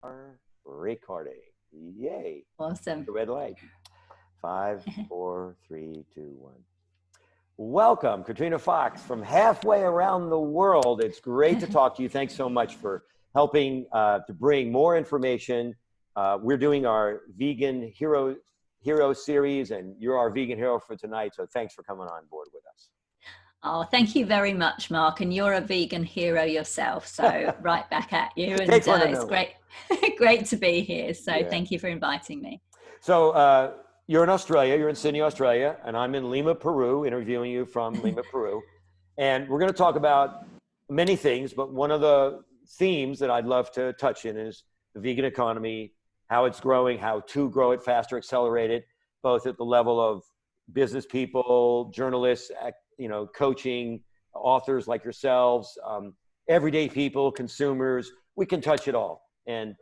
Are recording. Yay. Awesome. The red light. 5, 4, 3, 2, 1. Welcome, Katrina Fox, from halfway around the world. It's great to talk to you. Thanks so much for helping to bring more information. We're doing our Vegan Hero series, and you're our vegan hero for tonight. So thanks for coming on board with us. Oh, thank you very much, Mark. And you're a vegan hero yourself. So right back at you. And it's great, great to be here. So Thank you for inviting me. So you're in Australia, you're in Sydney, Australia, and I'm in Lima, Peru, interviewing you from Lima, Peru. And we're going to talk about many things, but one of the themes that I'd love to touch in is the vegan economy, how it's growing, how to grow it faster, accelerate it, both at the level of business people, journalists, coaching, authors like yourselves, everyday people, consumers. We can touch it all. And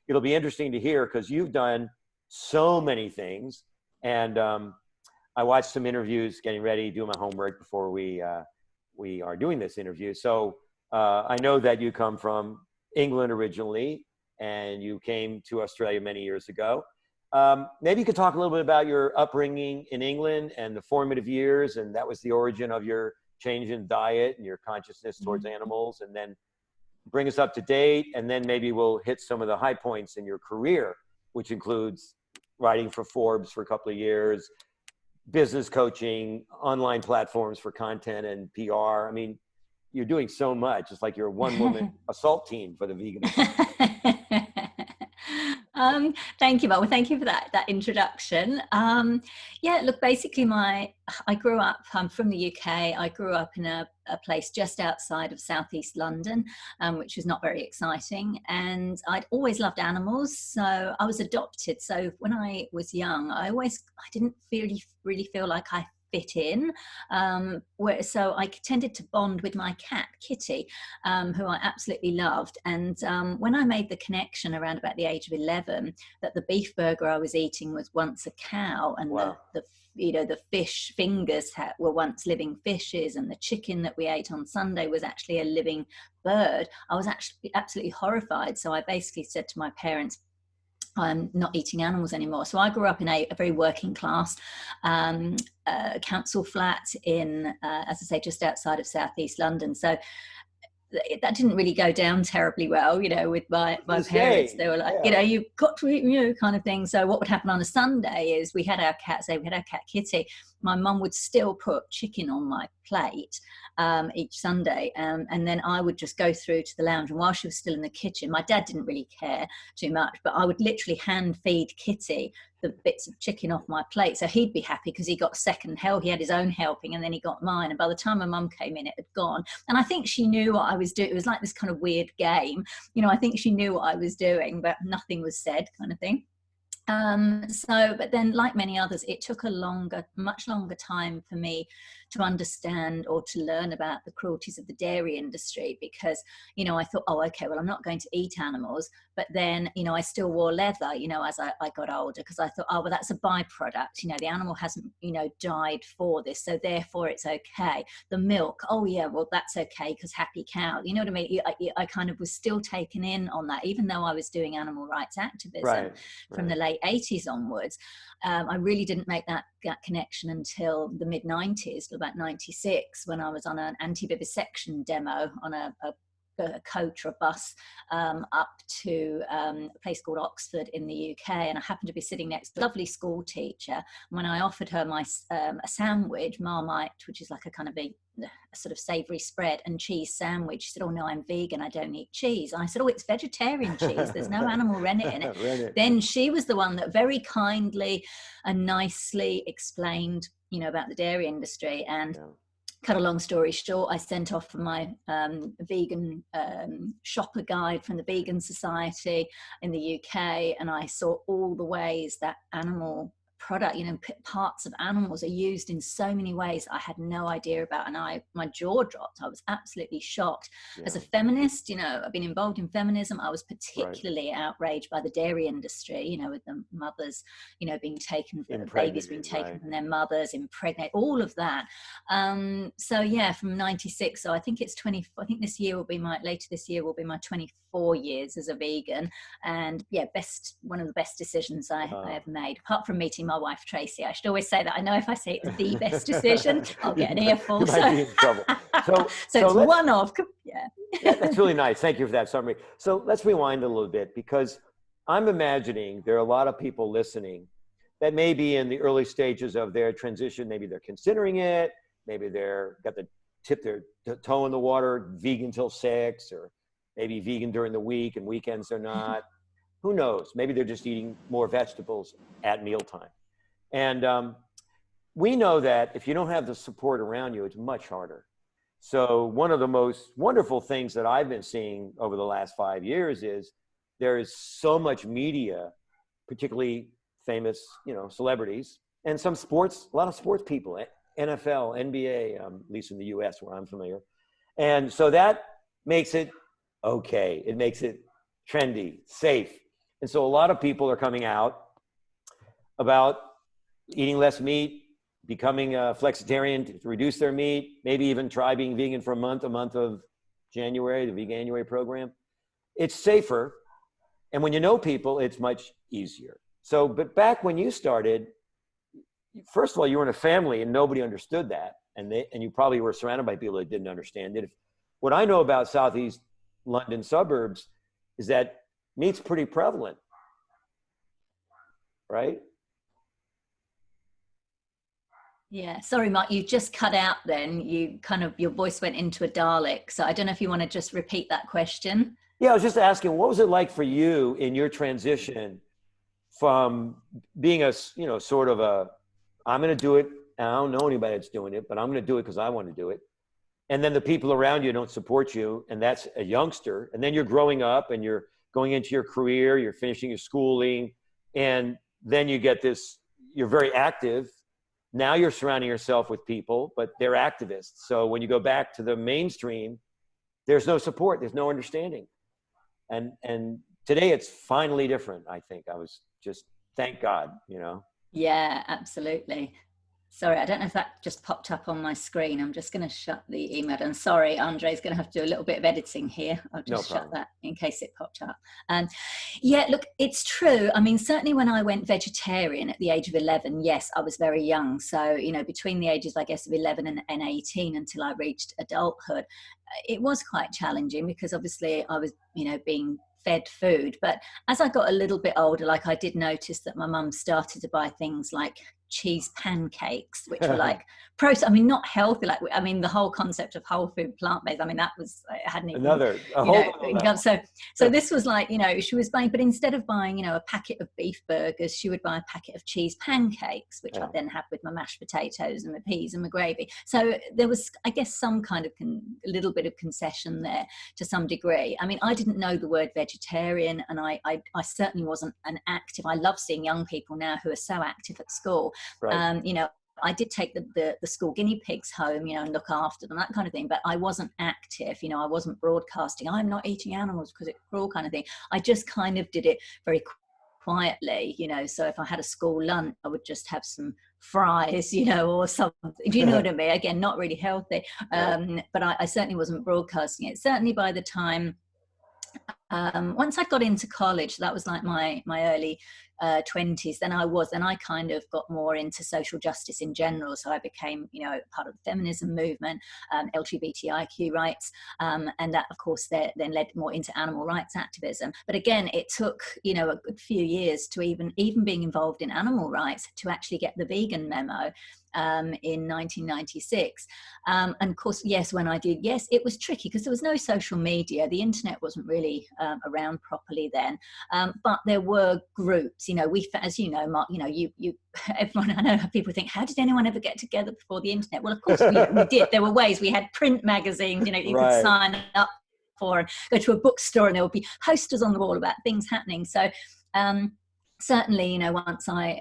it'll be interesting to hear because you've done so many things. And I watched some interviews getting ready, doing my homework before we are doing this interview. So I know that you come from England originally, and you came to Australia many years ago. Maybe you could talk a little bit about your upbringing in England and the formative years, and that was the origin of your change in diet and your consciousness towards animals, and then bring us up to date, and then maybe we'll hit some of the high points in your career, which includes writing for Forbes for a couple of years, business coaching, online platforms for content and PR. I mean, you're doing so much. It's like you're a one-woman assault team for the vegan economy. Thank you, Mark. Well, thank you for that introduction. Look, basically I grew up, I'm from the UK. I grew up in a place just outside of southeast London, which is not very exciting. And I'd always loved animals. So I was adopted. So when I was young, I didn't really feel like I fit in. So I tended to bond with my cat, Kitty, who I absolutely loved. And when I made the connection around about the age of 11, that the beef burger I was eating was once a cow, and wow. the fish fingers were once living fishes, and the chicken that we ate on Sunday was actually a living bird, I was actually absolutely horrified. So I basically said to my parents, I'm not eating animals anymore. So I grew up in a very working class council flat in, as I say, just outside of southeast London. So that didn't really go down terribly well, with my parents. They were like, you've got to eat, kind of thing. So what would happen on a Sunday is we had our cat Kitty. My mum would still put chicken on my plate each Sunday. And then I would just go through to the lounge. And while she was still in the kitchen, my dad didn't really care too much, but I would literally hand feed Kitty the bits of chicken off my plate. So he'd be happy because he got second help. He had his own helping, and then he got mine. And by the time my mum came in, it had gone. And I think she knew what I was doing. It was like this kind of weird game. I think she knew what I was doing, but nothing was said, kind of thing. But then, like many others, it took much longer time for me to understand or to learn about the cruelties of the dairy industry, because, I thought, oh, okay, well, I'm not going to eat animals. But then, I still wore leather, as I got older, because I thought, oh, well, that's a byproduct. The animal hasn't, died for this. So therefore it's okay. The milk, oh yeah, well, that's okay because happy cow. You know what I mean? I kind of was still taken in on that, even though I was doing animal rights activism from the late 80s onwards. I really didn't make that connection until the mid 90s, about 96, when I was on an anti-vivisection demo on a coach or a bus up to a place called Oxford in the UK, and I happened to be sitting next to a lovely school teacher. When I offered her my a sandwich, Marmite, which is like a kind of a sort of savoury spread and cheese sandwich, she said, oh no, I'm vegan, I don't eat cheese. And I said, oh, it's vegetarian cheese, there's no animal rennet in it. Then she was the one that very kindly and nicely explained, about the dairy industry. And cut a long story short, I sent off for my vegan shopper guide from the Vegan Society in the UK, and I saw all the ways that animal product, parts of animals are used in so many ways I had no idea about, and my jaw dropped. I was absolutely shocked. As a feminist, I've been involved in feminism. I was particularly outraged by the dairy industry, with the mothers, being taken, babies being taken from their mothers, impregnate, all of that. So yeah, from 96. So I think it's later this year will be my 24 years as a vegan, and yeah, one of the best decisions I ever made, apart from meeting my wife Tracy. I should always say that. I know if I say it's the best decision, I'll get an earful. You might be in trouble. So it's one of, That's really nice. Thank you for that summary. So let's rewind a little bit, because I'm imagining there are a lot of people listening that may be in the early stages of their transition. Maybe they're considering it. Maybe they're got to tip their toe in the water, vegan till 6, or maybe vegan during the week and weekends they're not. Who knows? Maybe they're just eating more vegetables at mealtime. And we know that if you don't have the support around you, it's much harder. So one of the most wonderful things that I've been seeing over the last 5 years is there is so much media, particularly famous, celebrities, and a lot of sports people, NFL, NBA, at least in the US where I'm familiar. And so that makes it okay. It makes it trendy, safe. And so a lot of people are coming out about eating less meat, becoming a flexitarian to reduce their meat, maybe even try being vegan for a month of January, the Veganuary program. It's safer. And when you know people, it's much easier. So, but back when you started, first of all, you were in a family and nobody understood that. And you probably were surrounded by people that didn't understand it. What I know about Southeast London suburbs is that meat's pretty prevalent, right? Yeah, sorry, Mark, you just cut out then. Your voice went into a Dalek. So I don't know if you want to just repeat that question. Yeah, I was just asking, what was it like for you in your transition from being I'm going to do it, and I don't know anybody that's doing it, but I'm going to do it because I want to do it. And then the people around you don't support you, and that's a youngster. And then you're growing up and you're going into your career, you're finishing your schooling, and then you get this, you're very active. Now you're surrounding yourself with people, but they're activists. So when you go back to the mainstream, there's no support, there's no understanding. And today it's finally different, I think. I was just, thank God, Yeah, absolutely. Sorry, I don't know if that just popped up on my screen. I'm just going to shut the email. And sorry, Andre's going to have to do a little bit of editing here. I'll just shut that in case it popped up. Yeah, look, it's true. I mean, certainly when I went vegetarian at the age of 11, yes, I was very young. So, between the ages, I guess, of 11 and 18 until I reached adulthood, it was quite challenging because obviously I was, being fed food. But as I got a little bit older, I did notice that my mum started to buy things like cheese pancakes, which were not healthy. The whole concept of whole food, plant-based, that was, I hadn't even, so this was she was buying, but instead of buying, a packet of beef burgers, she would buy a packet of cheese pancakes, which I'd then have with my mashed potatoes and my peas and my gravy. So there was, I guess, some kind of a little bit of concession there to some degree. I didn't know the word vegetarian, and I certainly wasn't an active. I love seeing young people now who are so active at school. Right. I did take the school guinea pigs home, and look after them, that kind of thing. But I wasn't active, I wasn't broadcasting, I'm not eating animals because it's cruel kind of thing. I just kind of did it very quietly, so if I had a school lunch, I would just have some fries, or something. Do you know what I mean? Again, not really healthy. But I certainly wasn't broadcasting it. Certainly by the time, once I got into college, that was like my early 20s, then I kind of got more into social justice in general. So I became, part of the feminism movement, LGBTIQ rights, and that, of course, then led more into animal rights activism. But again, it took, a good few years to even being involved in animal rights to actually get the vegan memo. In 1996. And of course, yes, when I did, yes, it was tricky because there was no social media. The internet wasn't really around properly then. But there were groups, as you know, Mark, everyone, I know people think, how did anyone ever get together before the internet? Well, of course we did. There were ways. We had print magazines, you could sign up for and go to a bookstore and there would be posters on the wall about things happening. So, certainly, once I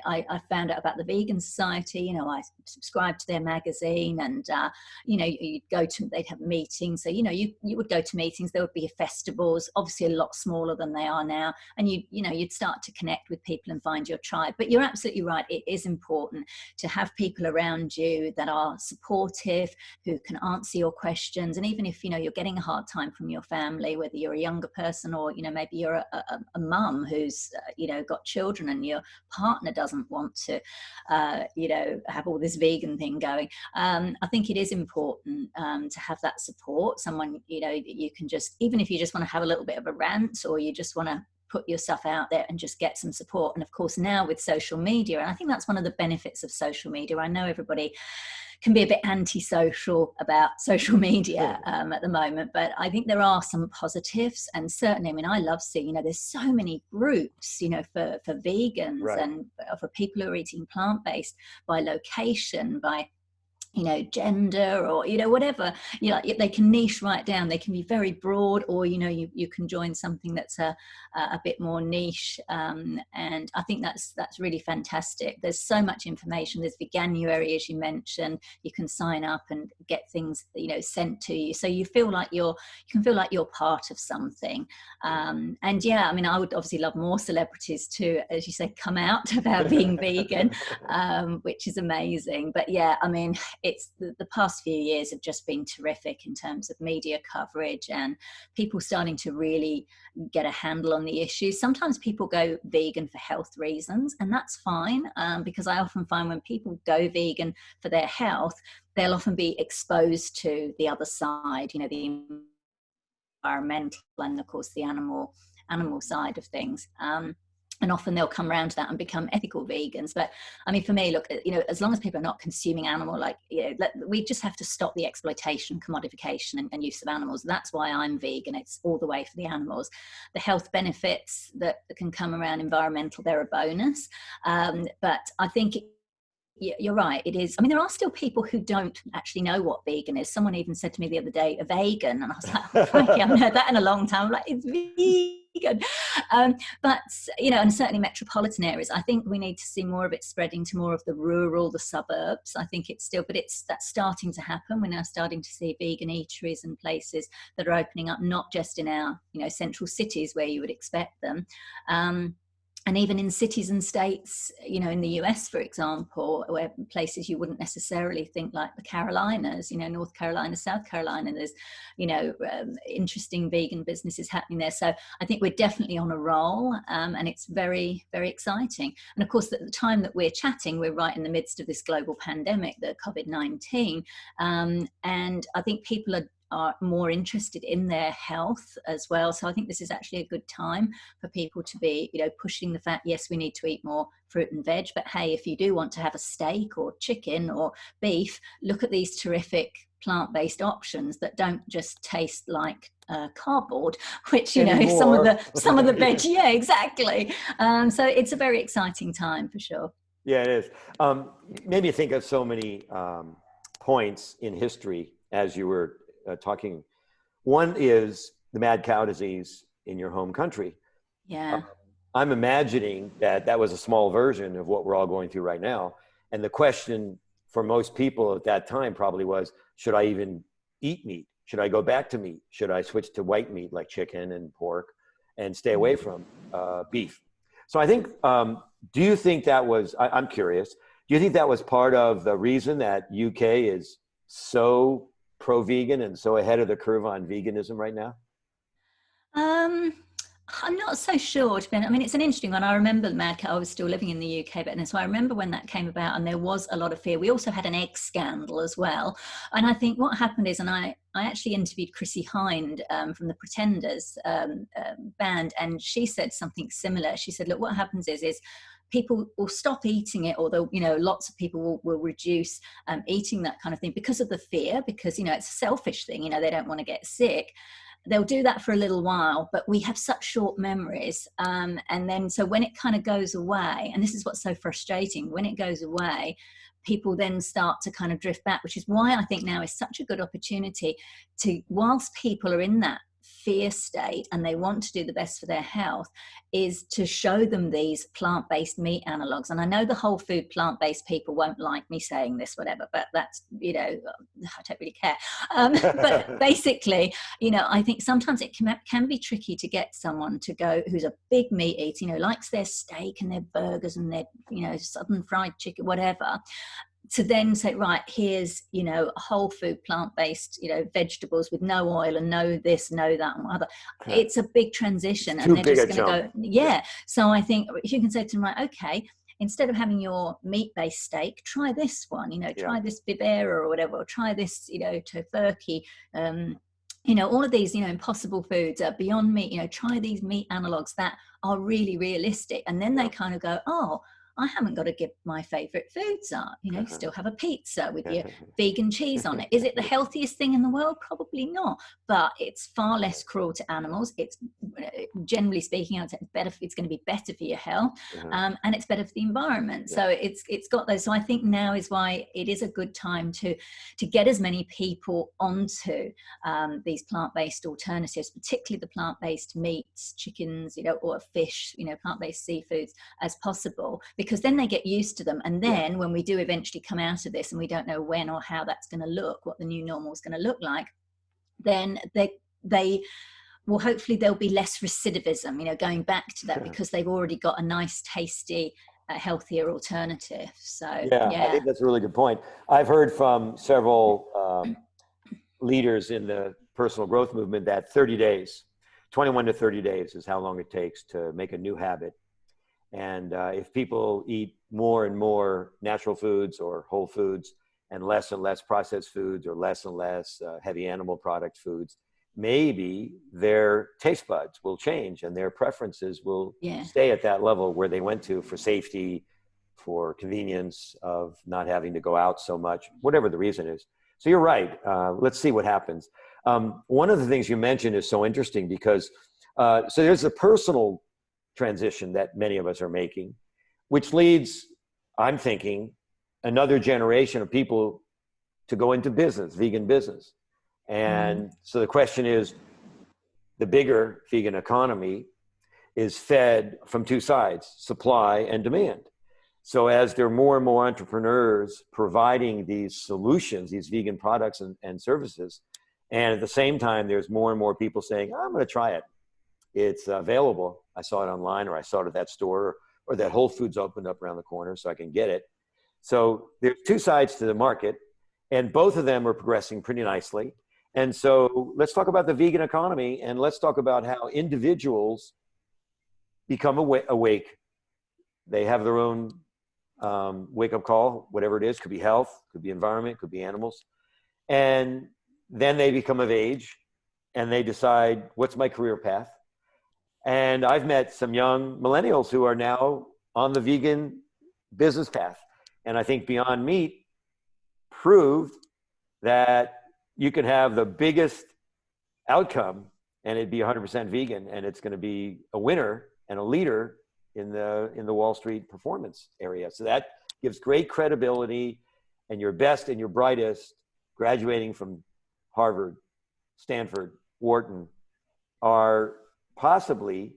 found out about the Vegan Society, I subscribed to their magazine, and you'd go to, they'd have meetings. So you would go to meetings. There would be festivals, obviously a lot smaller than they are now, and you'd start to connect with people and find your tribe. But you're absolutely right. It is important to have people around you that are supportive, who can answer your questions, and even if you're getting a hard time from your family, whether you're a younger person or maybe you're a mum who's got children, and your partner doesn't want to have all this vegan thing going. I think it is important to have that support, someone you can just, even if you just want to have a little bit of a rant, or you just want to put your stuff out there and just get some support. And of course now with social media, and I think that's one of the benefits of social media, I know everybody can be a bit antisocial about social media at the moment, but I think there are some positives. And certainly, I mean, I love seeing, there's so many groups, for vegans, right, and for people who are eating plant-based, by location, by gender, or whatever, they can niche right down. They can be very broad, or you can join something that's a bit more niche, and I think that's really fantastic. There's so much information. There's Veganuary, as you mentioned. You can sign up and get things sent to you, so you can feel like you're part of something. And yeah, I mean, I would obviously love more celebrities to, as you say, come out about being vegan, which is amazing. But yeah, I mean, it's the past few years have just been terrific in terms of media coverage and people starting to really get a handle on the issues. Sometimes people go vegan for health reasons, and that's fine, because I often find when people go vegan for their health, they'll often be exposed to the other side, the environmental and of course the animal side of things. And often they'll come around to that and become ethical vegans. But I mean, for me, look, as long as people are not consuming animal, we just have to stop the exploitation, commodification, and use of animals. That's why I'm vegan. It's all the way for the animals. The health benefits that can come around environmental, they're a bonus. But I think you're right. It is. I mean, there are still people who don't actually know what vegan is. Someone even said to me the other day, a vegan. And I was like, oh, crikey, I haven't heard that in a long time. I'm like, it's vegan. But, and certainly metropolitan areas, I think we need to see more of it spreading to more of the rural, the suburbs. I think it's still, but that's starting to happen. We're now starting to see vegan eateries and places that are opening up, not just in our, central cities where you would expect them. And even in cities and states, in the US, for example, where places you wouldn't necessarily think, like the Carolinas, North Carolina, South Carolina, there's, interesting vegan businesses happening there. So I think we're definitely on a roll, and it's very, very exciting. And of course, at the time that we're chatting, we're right in the midst of this global pandemic, the COVID-19. And I think people are more interested in their health as well. So I think this is actually a good time for people to be, pushing the fact, yes, we need to eat more fruit and veg, but hey, if you do want to have a steak or chicken or beef, look at these terrific plant-based options that don't just taste like cardboard, which some of the veg, yeah, exactly. So it's a very exciting time for sure. Yeah, it is. Made me think of so many points in history as you were talking. One is the mad cow disease in your home country. Yeah. I'm imagining that was a small version of what we're all going through right now. And the question for most people at that time probably was, should I even eat meat? Should I go back to meat? Should I switch to white meat like chicken and pork and stay away from beef? So I think, do you think that was, I'm curious, do you think that was part of the reason that UK is so pro-vegan and so ahead of the curve on veganism right now? I'm not so sure. I mean, it's an interesting one. I remember the mad cow. I was still living in the UK, but so I remember when that came about, and there was a lot of fear. We also had an egg scandal as well, and I think what happened is, and I actually interviewed Chrissy Hind from the Pretenders band, and she said something similar. She said, "Look, what happens is people will stop eating it, or lots of people will reduce eating that kind of thing because of the fear, because it's a selfish thing. They don't want to get sick." They'll do that for a little while, but we have such short memories. And then, so when it kind of goes away, and this is what's so frustrating, when it goes away, people then start to kind of drift back, which is why I think now is such a good opportunity to, whilst people are in that fear state and they want to do the best for their health, is to show them these plant-based meat analogs. And I know the whole food plant-based people won't like me saying this, whatever, but that's, I don't really care. But basically, I think sometimes it can be tricky to get someone to go who's a big meat eater, likes their steak and their burgers and their, southern fried chicken, whatever, to then say, right, here's, whole food, plant-based, vegetables with no oil and no this, no that, and other. It's a big transition. And they're just going to go, yeah. So I think you can say to them, right, okay, instead of having your meat-based steak, try this one, try this Vivera or whatever, or try this, tofurkey, all of these, impossible foods, Beyond Meat, try these meat analogs that are really realistic. And then they kind of go, oh, I haven't got to give my favorite foods up. Still have a pizza with your vegan cheese on it. Is it the healthiest thing in the world? Probably not, but it's far less cruel to animals. It's generally speaking, it's better. It's going to be better for your health, and it's better for the environment. So it's got those. So I think now is why it is a good time to get as many people onto these plant-based alternatives, particularly the plant-based meats, chickens, or fish, plant-based seafoods as possible. Because then they get used to them. And then when we do eventually come out of this and we don't know when or how that's going to look, what the new normal is going to look like, then they will, hopefully there'll be less recidivism, going back to that, because they've already got a nice, tasty, healthier alternative. So, I think that's a really good point. I've heard from several leaders in the personal growth movement that 30 days, 21 to 30 days is how long it takes to make a new habit. And if people eat more and more natural foods or whole foods and less processed foods or less and less heavy animal product foods, maybe their taste buds will change and their preferences will stay at that level where they went to for safety, for convenience of not having to go out so much, whatever the reason is. So you're right. Let's see what happens. One of the things you mentioned is so interesting because so there's a personal transition that many of us are making, which leads, I'm thinking, another generation of people to go into business, vegan business. And so the question is, the bigger vegan economy is fed from two sides, supply and demand. So as there are more and more entrepreneurs providing these solutions, these vegan products and services, and at the same time, there's more and more people saying, I'm going to try it. It's available. I saw it online, or I saw it at that store, or that Whole Foods opened up around the corner so I can get it. So there's two sides to the market, and both of them are progressing pretty nicely. And so let's talk about the vegan economy, and let's talk about how individuals become awake. They have their own wake-up call, whatever it is. Could be health, could be environment, could be animals. And then they become of age, and they decide, what's my career path? And I've met some young millennials who are now on the vegan business path. And I think Beyond Meat proved that you can have the biggest outcome and it'd be 100% vegan, and it's going to be a winner and a leader in the Wall Street performance area. So that gives great credibility, and your best and your brightest graduating from Harvard, Stanford, Wharton are possibly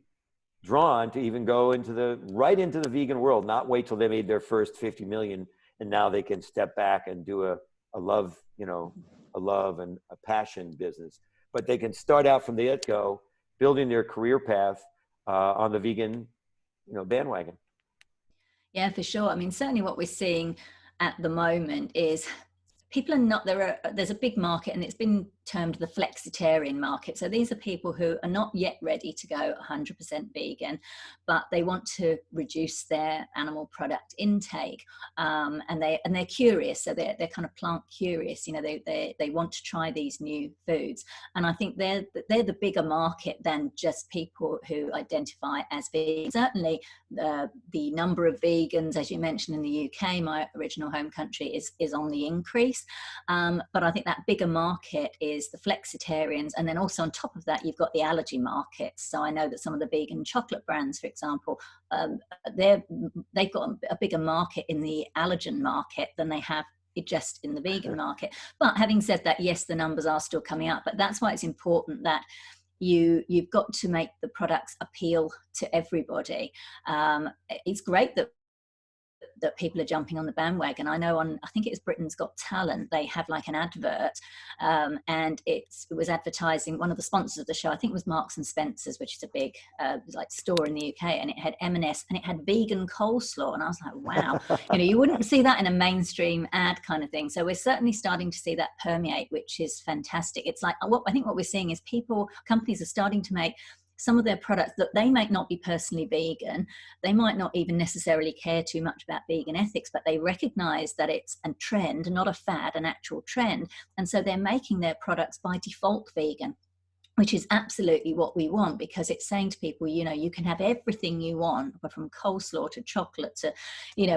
drawn to even go right into the vegan world, not wait till they made their first 50 million and now they can step back and do a love and a passion business. But they can start out from the get-go building their career path on the vegan bandwagon. Yeah, for sure. I mean, certainly what we're seeing at the moment is people are not, there's a big market, and it's been termed the flexitarian market. So these are people who are not yet ready to go 100% vegan, but they want to reduce their animal product intake, and they're curious. So they're kind of plant curious. They want to try these new foods, and I think they're the bigger market than just people who identify as vegan. Certainly, the number of vegans, as you mentioned, in the UK, my original home country, is on the increase. But I think that bigger market is the flexitarians, and then also on top of that you've got the allergy markets. So I know that some of the vegan chocolate brands, for example, they've got a bigger market in the allergen market than they have just in the vegan market. But having said that, yes, the numbers are still coming up, but that's why it's important that you've got to make the products appeal to everybody. It's great that people are jumping on the bandwagon. I know I think it's Britain's Got Talent, they have like an advert, and it was advertising, one of the sponsors of the show, I think it was Marks and Spencer's, which is a big like store in the UK, and it had M&S and it had vegan coleslaw, and I was like, wow, you wouldn't see that in a mainstream ad kind of thing. So we're certainly starting to see that permeate, which is fantastic. It's like, I think what we're seeing is companies are starting to make some of their products that they might not be personally vegan, they might not even necessarily care too much about vegan ethics, but they recognize that it's a trend, not a fad, an actual trend. And so they're making their products by default vegan, which is absolutely what we want, because it's saying to people, you can have everything you want, from coleslaw to chocolate to,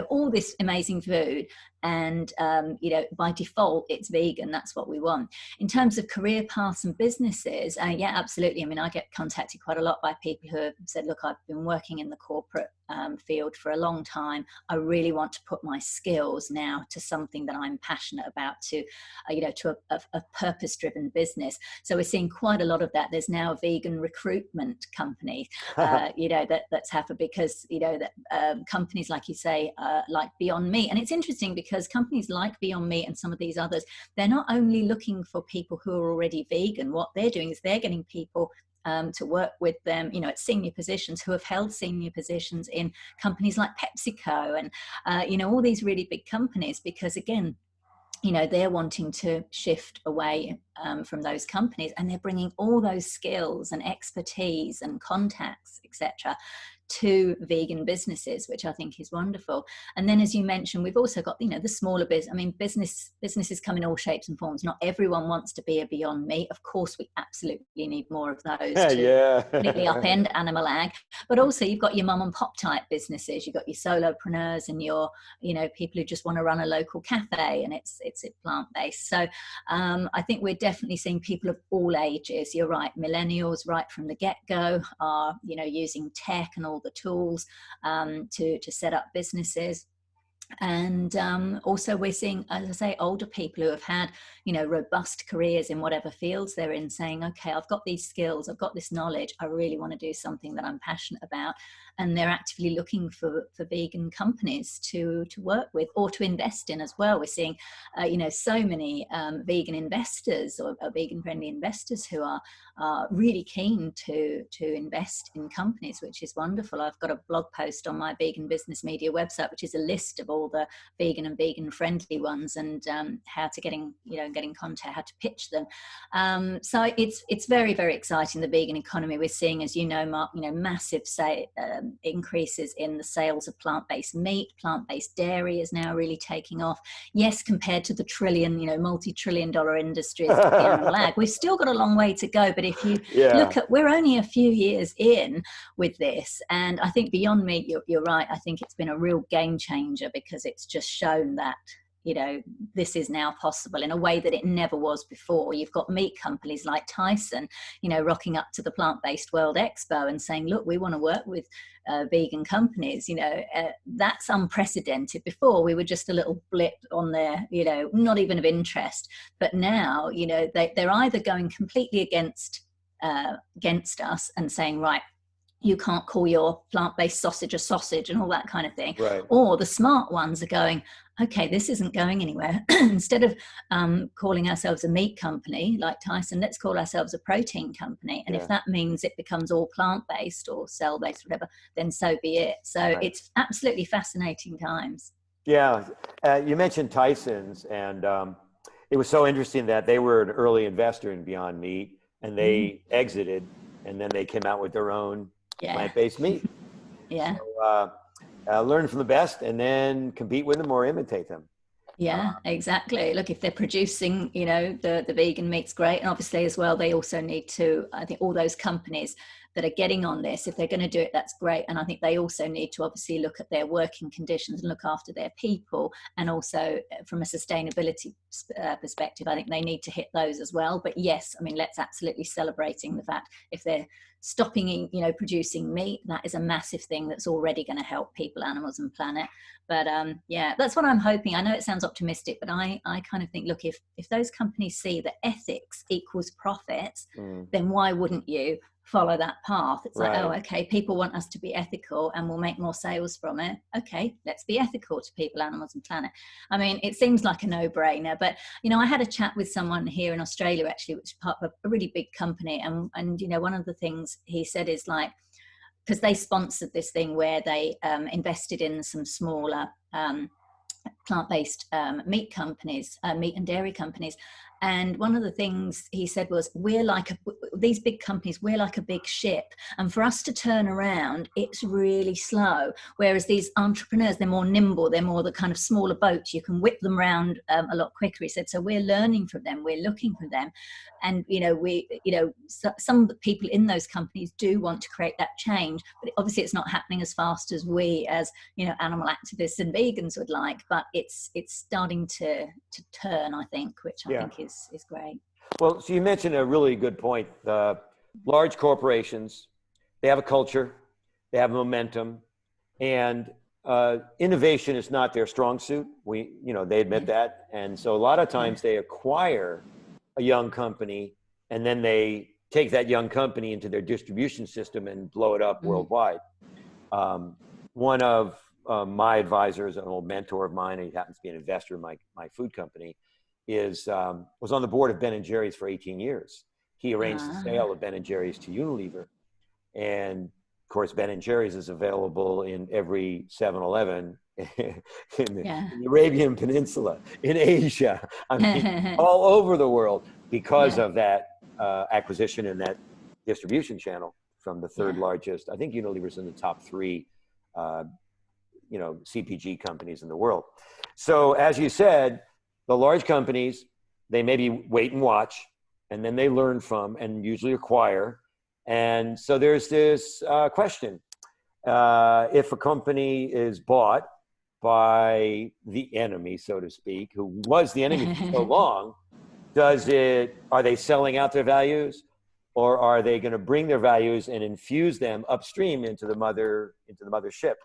all this amazing food. And, by default, it's vegan. That's what we want. In terms of career paths and businesses, yeah, absolutely. I mean, I get contacted quite a lot by people who have said, look, I've been working in the corporate field for a long time. I really want to put my skills now to something that I'm passionate about, to a purpose-driven business. So we're seeing quite a lot of that. There's now a vegan recruitment company, that's happened because, companies, like you say, like Beyond Meat. And it's interesting because companies like Beyond Meat and some of these others, they're not only looking for people who are already vegan. What they're doing is they're getting people to work with them, at senior positions, who have held senior positions in companies like PepsiCo and, all these really big companies, because again, they're wanting to shift away from those companies, and they're bringing all those skills and expertise and contacts, etc., to vegan businesses, which I think is wonderful. And then, as you mentioned, we've also got, the smaller business. I mean, businesses come in all shapes and forms. Not everyone wants to be a Beyond Meat. Of course, we absolutely need more of those to completely upend animal ag. But also, you've got your mum and pop type businesses. You've got your solopreneurs and your, people who just want to run a local cafe and it's plant based. So I think we're definitely seeing people of all ages. You're right, millennials right from the get go are, using tech and all the tools to set up businesses. And also we're seeing, as I say, older people who have had, robust careers in whatever fields they're in, saying, okay, I've got these skills, I've got this knowledge, I really want to do something that I'm passionate about. And they're actively looking for vegan companies to work with or to invest in as well. We're seeing, so many vegan investors or vegan friendly investors who are really keen to invest in companies, which is wonderful. I've got a blog post on my Vegan Business Media website, which is a list of all the vegan and vegan friendly ones, and how to get in contact, how to pitch them. So it's very, very exciting, the vegan economy. We're seeing, as you know, Mark, massive increases in the sales of plant-based meat. Plant-based dairy is now really taking off. Yes, compared to the multi-trillion-dollar industries of the animal ag, we've still got a long way to go. But if you look at, we're only a few years in with this, and I think Beyond Meat, you're right. I think it's been a real game changer, because it's just shown that this is now possible in a way that it never was before. You've got meat companies like Tyson, rocking up to the Plant-Based World Expo and saying, look, we want to work with vegan companies. That's unprecedented. Before, we were just a little blip on there, not even of interest. But now, they're either going completely against us and saying, right, you can't call your plant-based sausage a sausage and all that kind of thing. Right. Or the smart ones are going, okay, this isn't going anywhere. Instead of calling ourselves a meat company like Tyson, let's call ourselves a protein company. And if that means it becomes all plant-based or cell-based, whatever, then so be it. So it's absolutely fascinating times. Yeah. You mentioned Tyson's, and it was so interesting that they were an early investor in Beyond Meat, and they exited, and then they came out with their own plant-based meat. Yeah. So, learn from the best and then compete with them or imitate them. Yeah, exactly. Look, if they're producing, the vegan meat's great. And obviously as well, they also need to, I think all those companies that are getting on this. If they're going to do it, that's great. And I think they also need to obviously look at their working conditions and look after their people. And also from a sustainability perspective, I think they need to hit those as well. But yes, I mean, let's absolutely celebrating the fact if they're stopping, producing meat, that is a massive thing that's already going to help people, animals and planet. But yeah, that's what I'm hoping. I know it sounds optimistic, but I kind of think, look, if those companies see that ethics equals profits, then why wouldn't you follow that path? It's like, oh, okay, people want us to be ethical and we'll make more sales from it. Okay, let's be ethical to people, animals and planet. I mean, it seems like a no-brainer, but I had a chat with someone here in Australia actually, which is part of a really big company, and one of the things he said is like, because they sponsored this thing where they invested in some smaller plant-based meat companies, meat and dairy companies. And one of the things he said was, these big companies, we're like a big ship. And for us to turn around, it's really slow. Whereas these entrepreneurs, they're more nimble. They're more the kind of smaller boats. You can whip them around a lot quicker. He said, so we're learning from them. We're looking for them. And, some of the people in those companies do want to create that change. But obviously it's not happening as fast as we as, animal activists and vegans would like. But it's starting to turn, I think, which I think is great. Well, so you mentioned a really good point. Large corporations, they have a culture, they have momentum, and innovation is not their strong suit. They admit that. And so a lot of times they acquire a young company and then they take that young company into their distribution system and blow it up worldwide. One of my advisors, an old mentor of mine, and he happens to be an investor in my food company, was on the board of Ben & Jerry's for 18 years. He arranged the sale of Ben & Jerry's to Unilever. And of course, Ben & Jerry's is available in every 7-Eleven in the Arabian Peninsula, in Asia, all over the world because of that acquisition and that distribution channel from the third largest. I think Unilever's in the top 3 CPG companies in the world. So as you said, the large companies, they maybe wait and watch, and then they learn from and usually acquire. And so there's this question. If a company is bought by the enemy, so to speak, who was the enemy for so long, are they selling out their values, or are they going to bring their values and infuse them upstream into the mothership?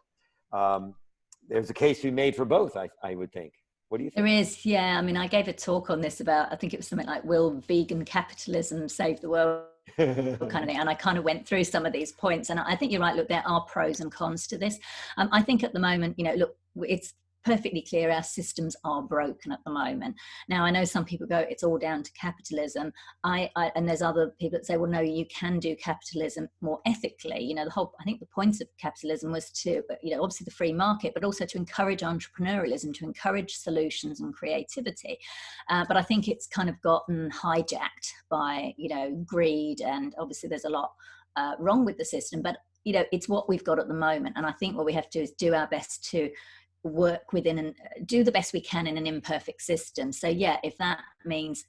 There's a case to be made for both, I would think. What do you think? There is, yeah. I mean, I gave a talk on this about, I think it was something like, will vegan capitalism save the world? kind of thing. And I kind of went through some of these points. And I think you're right. Look, there are pros and cons to this. I think at the moment, look, it's perfectly clear our systems are broken at the moment. Now, I know some people go, it's all down to capitalism. And there's other people that say, well, no, you can do capitalism more ethically. I think the point of capitalism was to, obviously the free market, but also to encourage entrepreneurialism, to encourage solutions and creativity. But I think it's kind of gotten hijacked by, greed. And obviously there's a lot wrong with the system, but, it's what we've got at the moment. And I think what we have to do is do our best to work within and do the best we can in an imperfect system. So if that means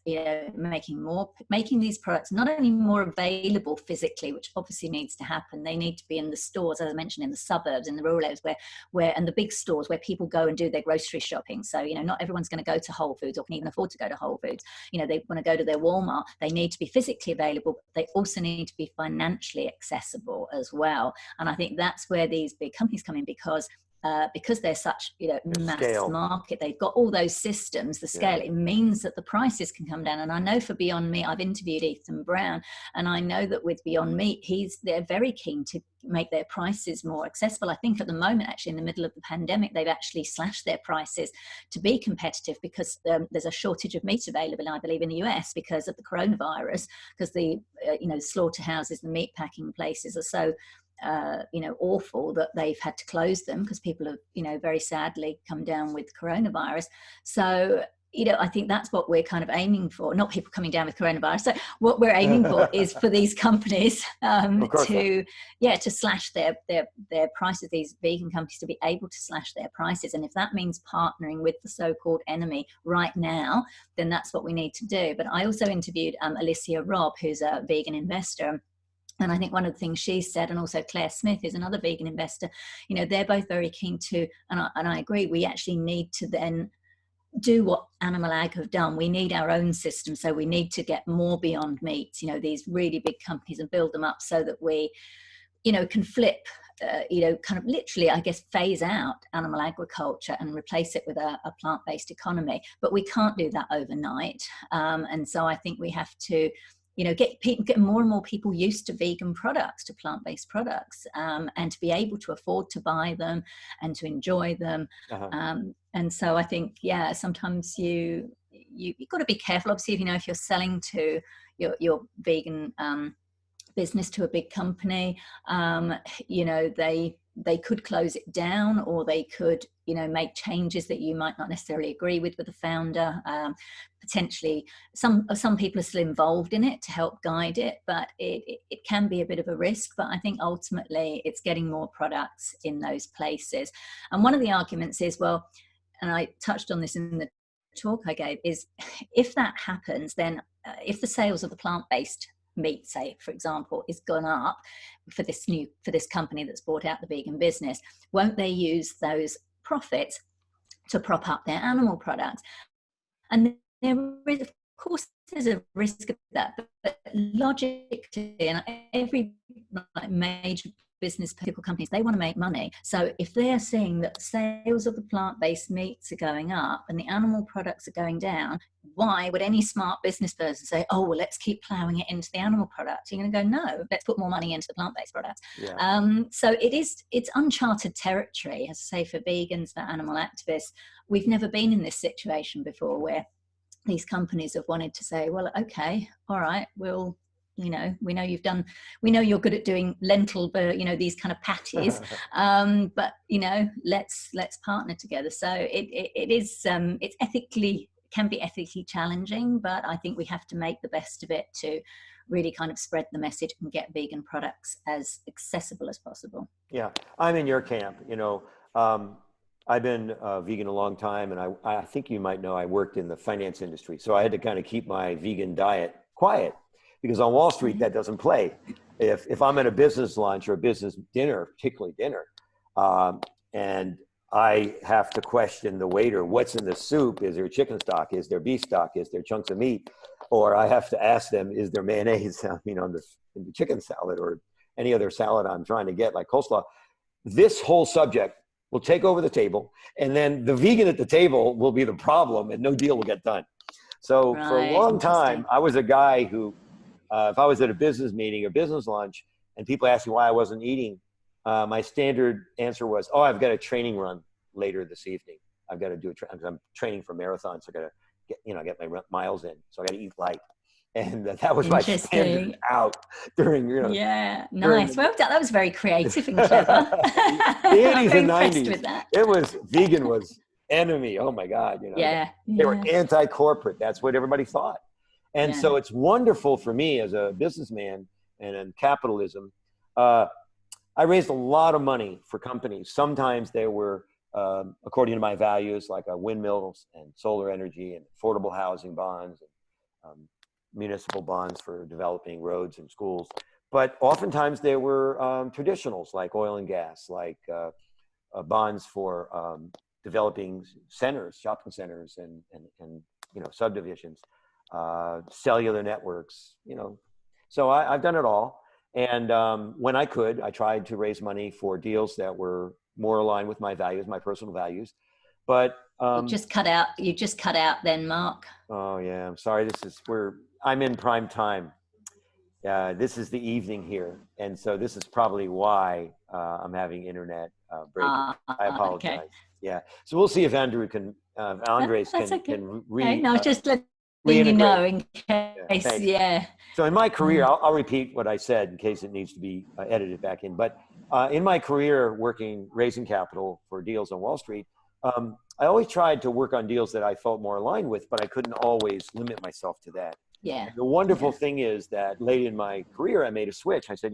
making these products not only more available physically, which obviously needs to happen, they need to be in the stores, as I mentioned, in the suburbs, in the rural areas where and the big stores where people go and do their grocery shopping. So not everyone's going to go to Whole Foods or can even afford to go to Whole Foods. They want to go to their Walmart. They need to be physically available, but they also need to be financially accessible as well. And I think that's where these big companies come in, because they're such mass scale market, they've got all those systems, the scale, it means that the prices can come down. And I know for Beyond Meat, I've interviewed Ethan Brown, and I know that with Beyond Meat, they're very keen to make their prices more accessible. I think at the moment, actually in the middle of the pandemic, they've actually slashed their prices to be competitive because there's a shortage of meat available, I believe, in the US because of the coronavirus, because the slaughterhouses, the meat packing places are so awful that they've had to close them because people have, very sadly come down with coronavirus. So, I think that's what we're kind of aiming for, not people coming down with coronavirus. So what we're aiming for is for these companies to slash their prices, these vegan companies to be able to slash their prices. And if that means partnering with the so-called enemy right now, then that's what we need to do. But I also interviewed Alicia Robb, who's a vegan investor. And I think one of the things she said, and also Claire Smith is another vegan investor, you know, they're both very keen to, and I agree, we actually need to then do what Animal Ag have done. We need our own system. So we need to get more Beyond Meats, you know, these really big companies, and build them up so that we, you know, can flip, you know, kind of literally, I guess, phase out animal agriculture and replace it with a plant-based economy. But we can't do that overnight. And so I think we have to, you know, get more and more people used to vegan products, to plant-based products, and to be able to afford to buy them and to enjoy them. And so I think, yeah, sometimes you've got to be careful. Obviously, if, you know, if you're selling to your vegan business to a big company, you know, they could close it down, or they could, you know, make changes that you might not necessarily agree with the founder. Potentially some people are still involved in it to help guide it, but it can be a bit of a risk. But I think ultimately it's getting more products in those places. And one of the arguments is, well, and I touched on this in the talk I gave, is if that happens, then if the sales of the plant-based meat, say, for example, is gone up for this company that's bought out the vegan business, won't they use those profits to prop up their animal products? And there is, of course, there's a risk of that, but logically, and every major business, people, companies, they want to make money. So if they're seeing that sales of the plant-based meats are going up and the animal products are going down, why would any smart business person say, oh, well, let's keep plowing it into the animal product? You're going to go, no, let's put more money into the plant-based products. So it's uncharted territory, as I say, for vegans, for animal activists. We've never been in this situation before, where these companies have wanted to say, well, okay, all right, we'll, you know, we know you're good at doing lentil, you know, these kind of patties, but, you know, let's partner together. So it's ethically, can be ethically challenging, but I think we have to make the best of it to really kind of spread the message and get vegan products as accessible as possible. Yeah, I'm in your camp. You know, I've been vegan a long time, and I think you might know I worked in the finance industry, so I had to kind of keep my vegan diet quiet, because on Wall Street that doesn't play. If I'm at a business lunch or a business dinner, particularly dinner, and I have to question the waiter, what's in the soup? Is there chicken stock? Is there beef stock? Is there chunks of meat? Or I have to ask them, is there mayonnaise, in the chicken salad, or any other salad I'm trying to get, like coleslaw? This whole subject will take over the table, and then the vegan at the table will be the problem, and no deal will get done. So for a long time, I was a guy who, if I was at a business meeting or business lunch and people asked me why I wasn't eating, my standard answer was, oh, I've got a training run later this evening. I've got to do I'm training for marathons. So I got to get my miles in. So I got to eat light. And that was my standard out during, Yeah, nice. Well done. That was very creative and clever. The 80s and 90s. With that. Vegan was enemy. Oh my God. They were anti-corporate. That's what everybody thought. And so it's wonderful for me as a businessman and in capitalism. I raised a lot of money for companies. Sometimes they were, according to my values, like windmills and solar energy and affordable housing bonds and municipal bonds for developing roads and schools. But oftentimes they were traditionals, like oil and gas, like bonds for developing centers, shopping centers, and subdivisions, cellular networks. So I've done it all. And when I could, I tried to raise money for deals that were more aligned with my values, my personal values. But you just cut out then, Mark. Oh yeah, I'm sorry. I'm in prime time. This is the evening here, and so this is probably why I'm having internet break. I apologize. Okay. Yeah, so we'll see if Andres can no, just letting you know in case. Yeah. So in my career, I'll repeat what I said in case it needs to be edited back in. But in my career, raising capital for deals on Wall Street, I always tried to work on deals that I felt more aligned with, but I couldn't always limit myself to that. Yeah. And the wonderful thing is that late in my career, I made a switch. I said,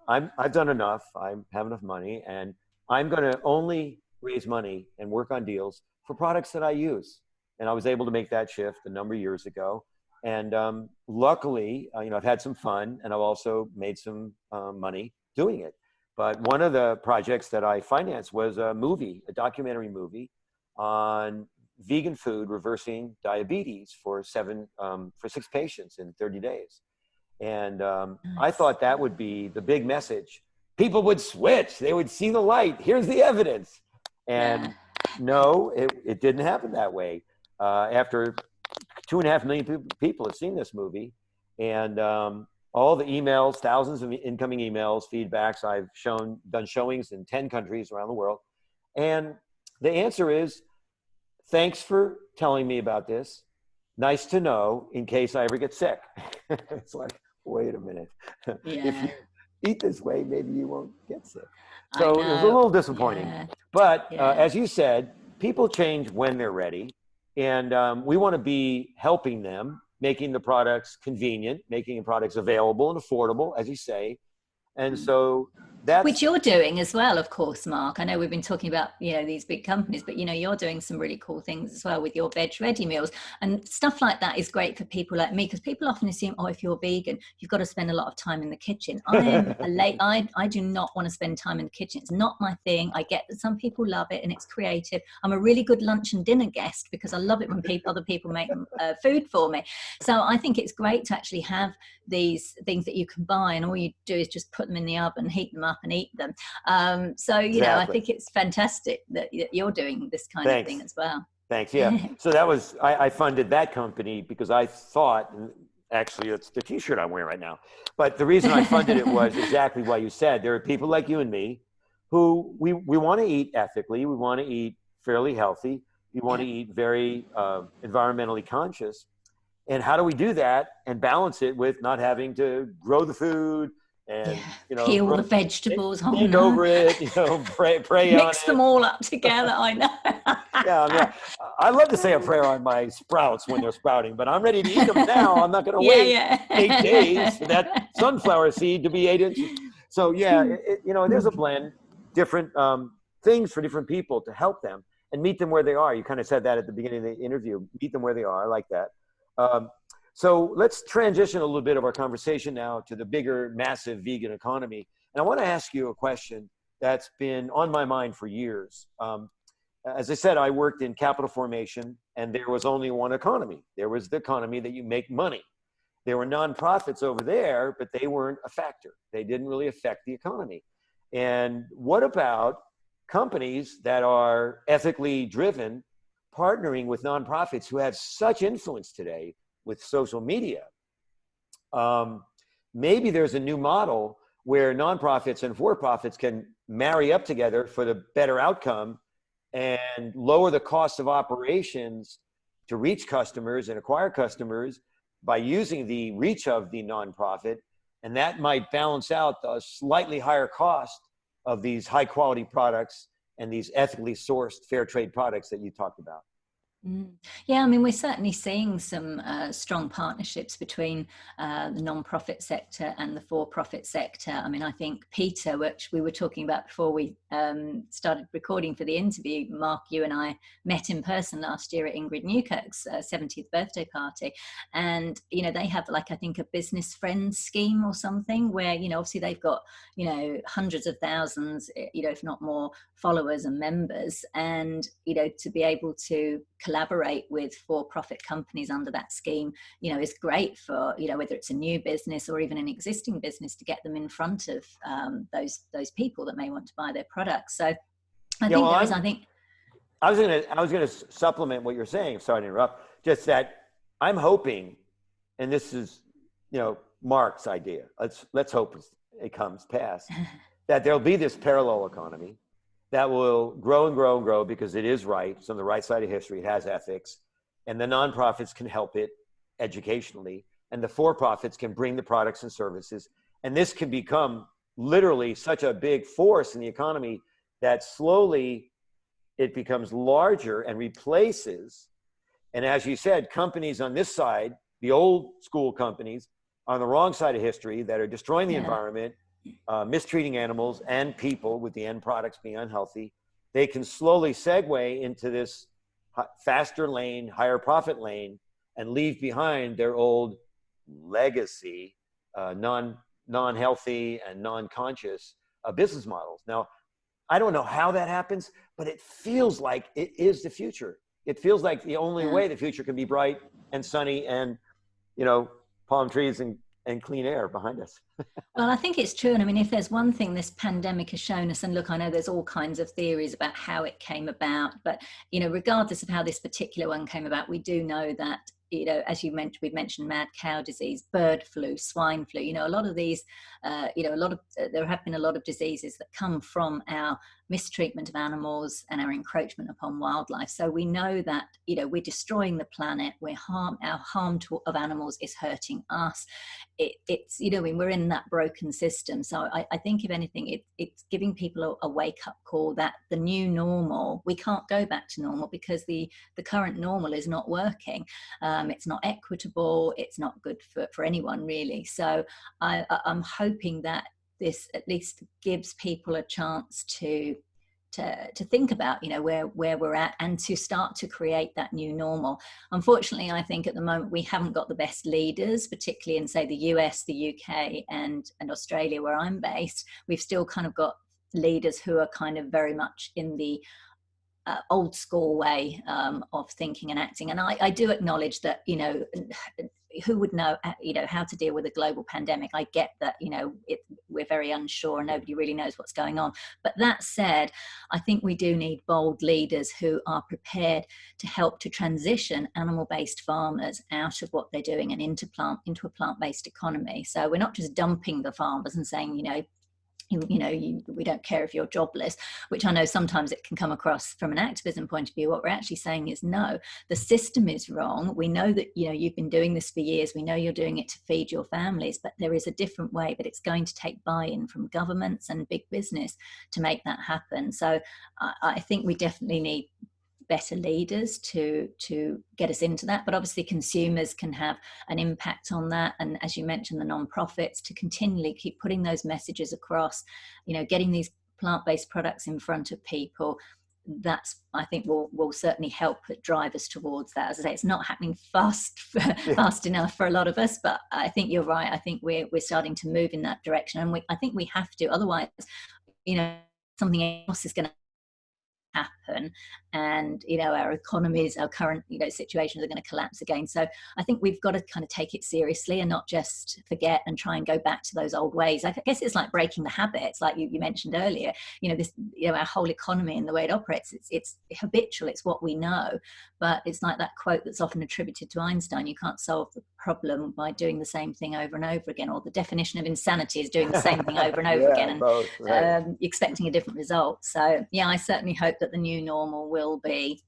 I've done enough. I have enough money, and I'm going to only raise money and work on deals for products that I use. And I was able to make that shift a number of years ago. And luckily, I've had some fun, and I've also made some money doing it. But one of the projects that I financed was a documentary movie on vegan food reversing diabetes for 6 patients in 30 days. And I thought that would be the big message. People would switch. They would see the light. Here's the evidence. And no, it didn't happen that way. After 2.5 million people have seen this movie, and all the emails, thousands of incoming emails, feedbacks. I've done showings in 10 countries around the world. And the answer is, thanks for telling me about this. Nice to know in case I ever get sick. It's like, wait a minute. If you eat this way, maybe you won't get sick. So it was a little disappointing. But as you said, people change when they're ready. And we want to be helping them, making the products convenient, making the products available and affordable, as you say. And so that's... Which you're doing as well, of course, Mark. I know we've been talking about, these big companies, but, you're doing some really cool things as well with your veg ready meals. And stuff like that is great for people like me, because people often assume, if you're vegan, you've got to spend a lot of time in the kitchen. I do not want to spend time in the kitchen. It's not my thing. I get that some people love it and it's creative. I'm a really good lunch and dinner guest because I love it when other people make food for me. So I think it's great to actually have these things that you can buy, and all you do is just put them in the oven, heat them up and eat them. Exactly. I think it's fantastic that you're doing this kind of thing as well. Thanks. Yeah. So that was, I funded that company because I thought, actually it's the t-shirt I'm wearing right now, but the reason I funded it was exactly what you said. There are people like you and me who we want to eat ethically. We want to eat fairly healthy. We want to eat very environmentally conscious. And how do we do that and balance it with not having to grow the food and peel the vegetables, stand over it, pray on it, mix them all up together. I know. I love to say a prayer on my sprouts when they're sprouting, but I'm ready to eat them now. I'm not going to wait 8 days for that sunflower seed to be 8 inches. So there's a blend, different things for different people to help them and meet them where they are. You kind of said that at the beginning of the interview. Meet them where they are. I like that. So let's transition a little bit of our conversation now to the bigger, massive vegan economy. And I want to ask you a question that's been on my mind for years. As I said, I worked in capital formation, and there was only one economy. There was the economy that you make money. There were nonprofits over there, but they weren't a factor. They didn't really affect the economy. And what about companies that are ethically driven, partnering with nonprofits who have such influence today with social media? Maybe there's a new model where nonprofits and for-profits can marry up together for the better outcome and lower the cost of operations to reach customers and acquire customers by using the reach of the nonprofit. And that might balance out the slightly higher cost of these high quality products and these ethically sourced fair trade products that you talked about. Yeah, I mean, we're certainly seeing some strong partnerships between the non-profit sector and the for-profit sector. I mean, I think Peter, which we were talking about before we started recording for the interview, Mark, you and I met in person last year at Ingrid Newkirk's 70th birthday party. And, they have I think a business friends scheme or something where, obviously they've got, hundreds of thousands, if not more followers and members. And, to be able to collaborate with for-profit companies under that scheme, is great for, whether it's a new business or even an existing business, to get them in front of those people that may want to buy their products. So I was going to supplement what you're saying. Sorry to interrupt. Just that I'm hoping, and this is, Mark's idea. Let's hope it comes past, that there'll be this parallel economy that will grow and grow and grow because it is right. It's on the right side of history. It has ethics. And the nonprofits can help it educationally. And the for-profits can bring the products and services. And this can become literally such a big force in the economy that slowly it becomes larger and replaces. And as you said, companies on this side, the old school companies on the wrong side of history that are destroying the environment, mistreating animals and people with the end products being unhealthy, they can slowly segue into this faster lane, higher profit lane and leave behind their old legacy, non-healthy and non-conscious business models. Now, I don't know how that happens, but it feels like it is the future. It feels like the only way the future can be bright and sunny and, palm trees and clean air behind us. Well, I think it's true. And I mean, if there's one thing this pandemic has shown us, and look, I know there's all kinds of theories about how it came about, but, regardless of how this particular one came about, we do know that, as you mentioned, we've mentioned mad cow disease, bird flu, swine flu, a lot of these, there have been a lot of diseases that come from our mistreatment of animals and our encroachment upon wildlife. So we know that, we're destroying the planet, our harm of animals is hurting us. It's, we're in that broken system. So I think if anything, it's giving people a wake-up call that the new normal, we can't go back to normal because the current normal is not working. It's not equitable. It's not good for anyone, really. So I'm hoping that this at least gives people a chance to think about, where we're at and to start to create that new normal. Unfortunately, I think at the moment we haven't got the best leaders, particularly in, say, the US, the UK and Australia, where I'm based. We've still kind of got leaders who are kind of very much in the old school way of thinking and acting. And I do acknowledge that, who would know, how to deal with a global pandemic? I get that, we're very unsure. Nobody really knows what's going on. But that said, I think we do need bold leaders who are prepared to help to transition animal-based farmers out of what they're doing and into a plant-based economy. So we're not just dumping the farmers and saying, we don't care if you're jobless, which I know sometimes it can come across from an activism point of view. What we're actually saying is, no, the system is wrong. We know that, you've been doing this for years. We know you're doing it to feed your families, but there is a different way, but it's going to take buy-in from governments and big business to make that happen. So I think we definitely need better leaders to get us into that, but obviously consumers can have an impact on that, and as you mentioned, the non-profits to continually keep putting those messages across, getting these plant-based products in front of people. That's, I think, will certainly help drive us towards that. As I say, it's not happening fast enough for a lot of us, but I think you're right. I think we're starting to move in that direction, and I think we have to, otherwise something else is going to happen, and our economies, our current situations are going to collapse again. So I think we've got to kind of take it seriously and not just forget and try and go back to those old ways. I guess it's like breaking the habits, like you mentioned earlier. This, our whole economy and the way it operates, it's habitual, it's what we know. But it's like that quote that's often attributed to Einstein: you can't solve the problem by doing the same thing over and over again, or the definition of insanity is doing the same thing over and over again and both, right. Expecting a different result. So yeah, I certainly hope that the new normal will be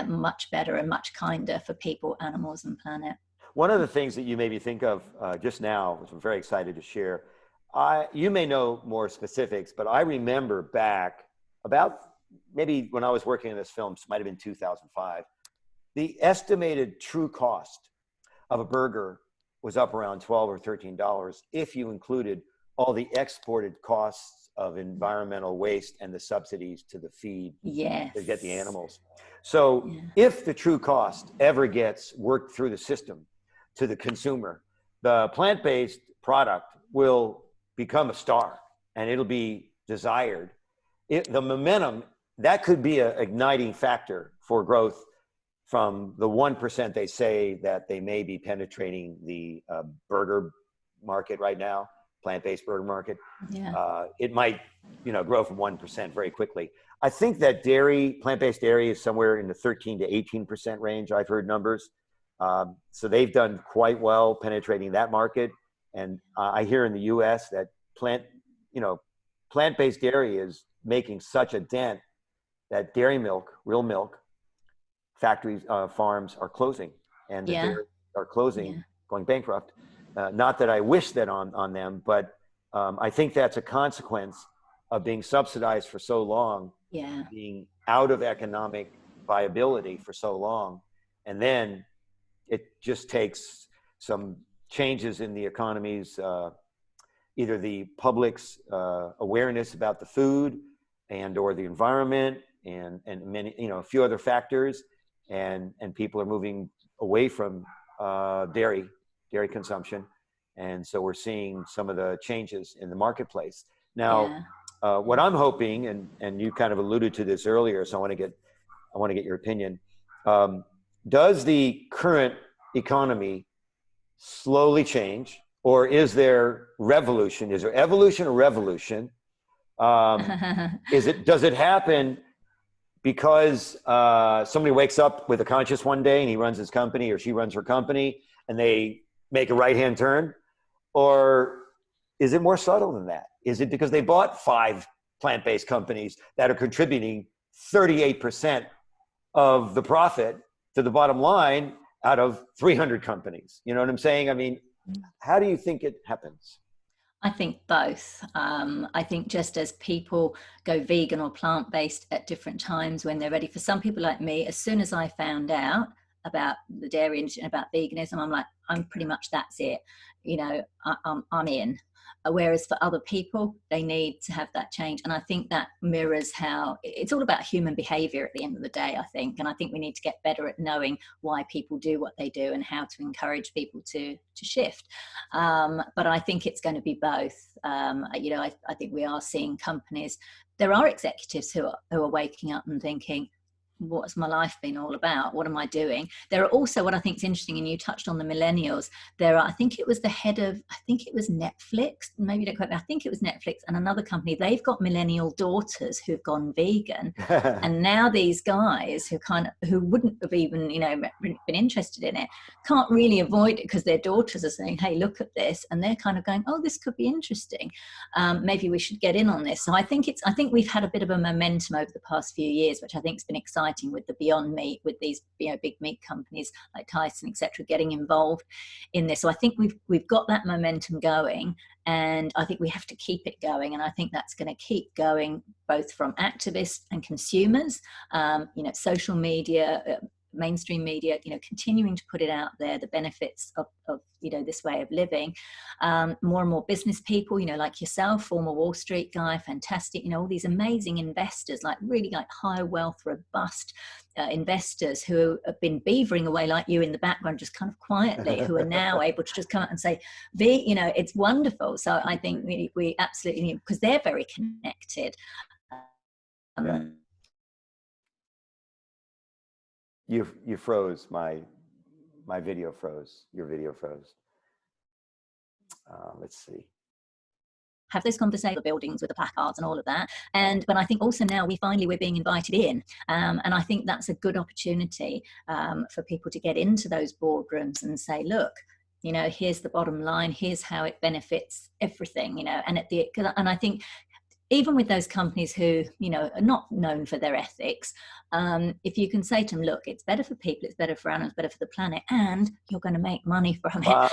much better and much kinder for people, animals and planet. One of the things that you made me think of just now, which I'm very excited to share, you may know more specifics, but I remember back about maybe when I was working on this film, it might have been 2005, the estimated true cost of a burger was up around $12 or $13 if you included all the exported costs of environmental waste and the subsidies to the feed to get the animals. So if the true cost ever gets worked through the system to the consumer, the plant-based product will become a star and it'll be desired. The momentum, that could be an igniting factor for growth from the 1% they say that they may be penetrating the burger market right now, plant-based burger market. It might, grow from 1% very quickly. I think that plant-based dairy is somewhere in the 13 to 18% range. I've heard numbers. So they've done quite well penetrating that market. And I hear in the US that plant-based dairy is making such a dent that dairy milk, real milk, factories, farms are closing, and the dairy are closing, going bankrupt. Not that I wish that on them, but I think that's a consequence of being subsidized for so long, being out of economic viability for so long. And then it just takes some changes in the economies, either the public's awareness about the food and or the environment and many, a few other factors, and people are moving away from dairy consumption. And so we're seeing some of the changes in the marketplace. Now, what I'm hoping, and you kind of alluded to this earlier, so I want to get your opinion. Does the current economy slowly change, or is there revolution? Is there evolution or revolution? Does it happen because somebody wakes up with a conscience one day and he runs his company or she runs her company and they make a right-hand turn? Or is it more subtle than that? Is it because they bought 5 plant-based companies that are contributing 38% of the profit to the bottom line out of 300 companies? You know what I'm saying? I mean, how do you think it happens? I think both. I think just as people go vegan or plant-based at different times when they're ready. For some people like me, as soon as I found out about the dairy industry and about veganism, I'm like, I'm pretty much, that's it. You know, I'm in. Whereas for other people, they need to have that change. And I think that mirrors how it's all about human behavior at the end of the day, I think. And I think we need to get better at knowing why people do what they do and how to encourage people to shift. But I think it's going to be both. You know, I think we are seeing companies, there are executives who are waking up and thinking, what's my life been all about? What am I doing? There are also, what I think is interesting, and you touched on the millennials, there are, I think it was the head of, I think it was Netflix, maybe don't quote me, I think it was Netflix and another company, they've got millennial daughters who've gone vegan. And now these guys who wouldn't have even, you know, been interested in it, can't really avoid it because their daughters are saying, hey, look at this. And they're kind of going, oh, this could be interesting. Maybe we should get in on this. So I think we've had a bit of a momentum over the past few years, which I think has been exciting, with the Beyond Meat, with these, you know, big meat companies like Tyson, etc., getting involved in this. So I think we've got that momentum going, and I think we have to keep it going. And I think that's going to keep going both from activists and consumers, you know, social media, mainstream media, you know, continuing to put it out there, the benefits of you know, this way of living. More and more business people, you know, like yourself, former Wall Street guy, fantastic, you know, all these amazing investors, like really like high wealth, robust investors who have been beavering away like you in the background, just kind of quietly, who are now able to just come out and say, you know, it's wonderful. So I think we absolutely need, because they're very connected. Yeah. You froze. My video froze. Your video froze. Let's see. Have those conversations, the buildings with the placards and all of that. But I think also now we're being invited in. And I think that's a good opportunity for people to get into those boardrooms and say, look, you know, here's the bottom line, here's how it benefits everything, you know, and I think even with those companies who, you know, are not known for their ethics, if you can say to them, look, it's better for people, it's better for animals, better for the planet, and you're going to make money from it,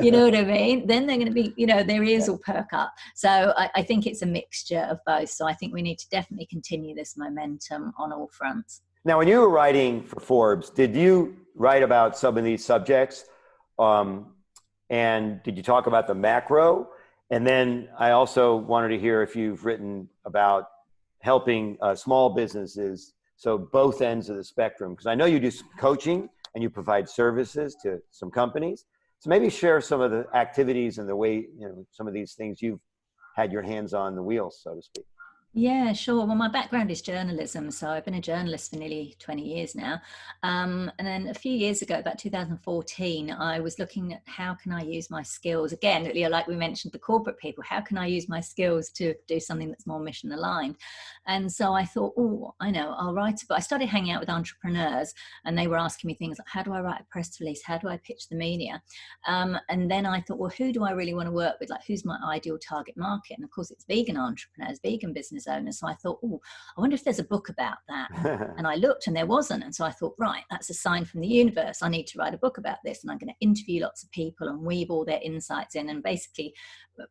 you know what I mean? Then they're going to be, you know, their ears will perk up. So I think it's a mixture of both. So I think we need to definitely continue this momentum on all fronts. Now, when you were writing for Forbes, did you write about some of these subjects? And did you talk about the macro? And then I also wanted to hear if you've written about helping small businesses, so both ends of the spectrum, because I know you do coaching and you provide services to some companies. So maybe share some of the activities and the way, you know, some of these things you've had your hands on the wheel, so to speak. Yeah, sure. Well, my background is journalism. So I've been a journalist for nearly 20 years now. And then a few years ago, about 2014, I was looking at how can I use my skills? Again, like we mentioned, the corporate people, how can I use my skills to do something that's more mission aligned? And so I thought, oh, I know, I'll write. But I started hanging out with entrepreneurs and they were asking me things like, how do I write a press release? How do I pitch the media? And then I thought, well, who do I really want to work with? Like, who's my ideal target market? And of course, it's vegan entrepreneurs, vegan business owners. So I thought, oh, I wonder if there's a book about that. And I looked and there wasn't. And so I thought, right, that's a sign from the universe. I need to write a book about this. And I'm going to interview lots of people and weave all their insights in and basically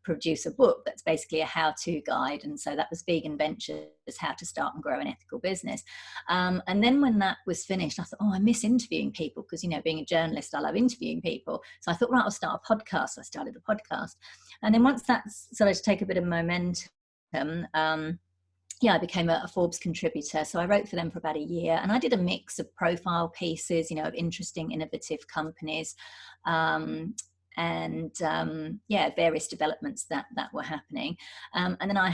produce a book that's basically a how-to guide. And so that was Vegan Ventures, How to Start and Grow an Ethical Business. And then when that was finished, I thought, oh, I miss interviewing people because, you know, being a journalist, I love interviewing people. So I thought, right, I'll start a podcast. So I started a podcast. And then once that started to take a bit of momentum, yeah, I became a Forbes contributor. So I wrote for them for about a year, and I did a mix of profile pieces, you know, of interesting, innovative companies, um, and various developments that were happening. And then I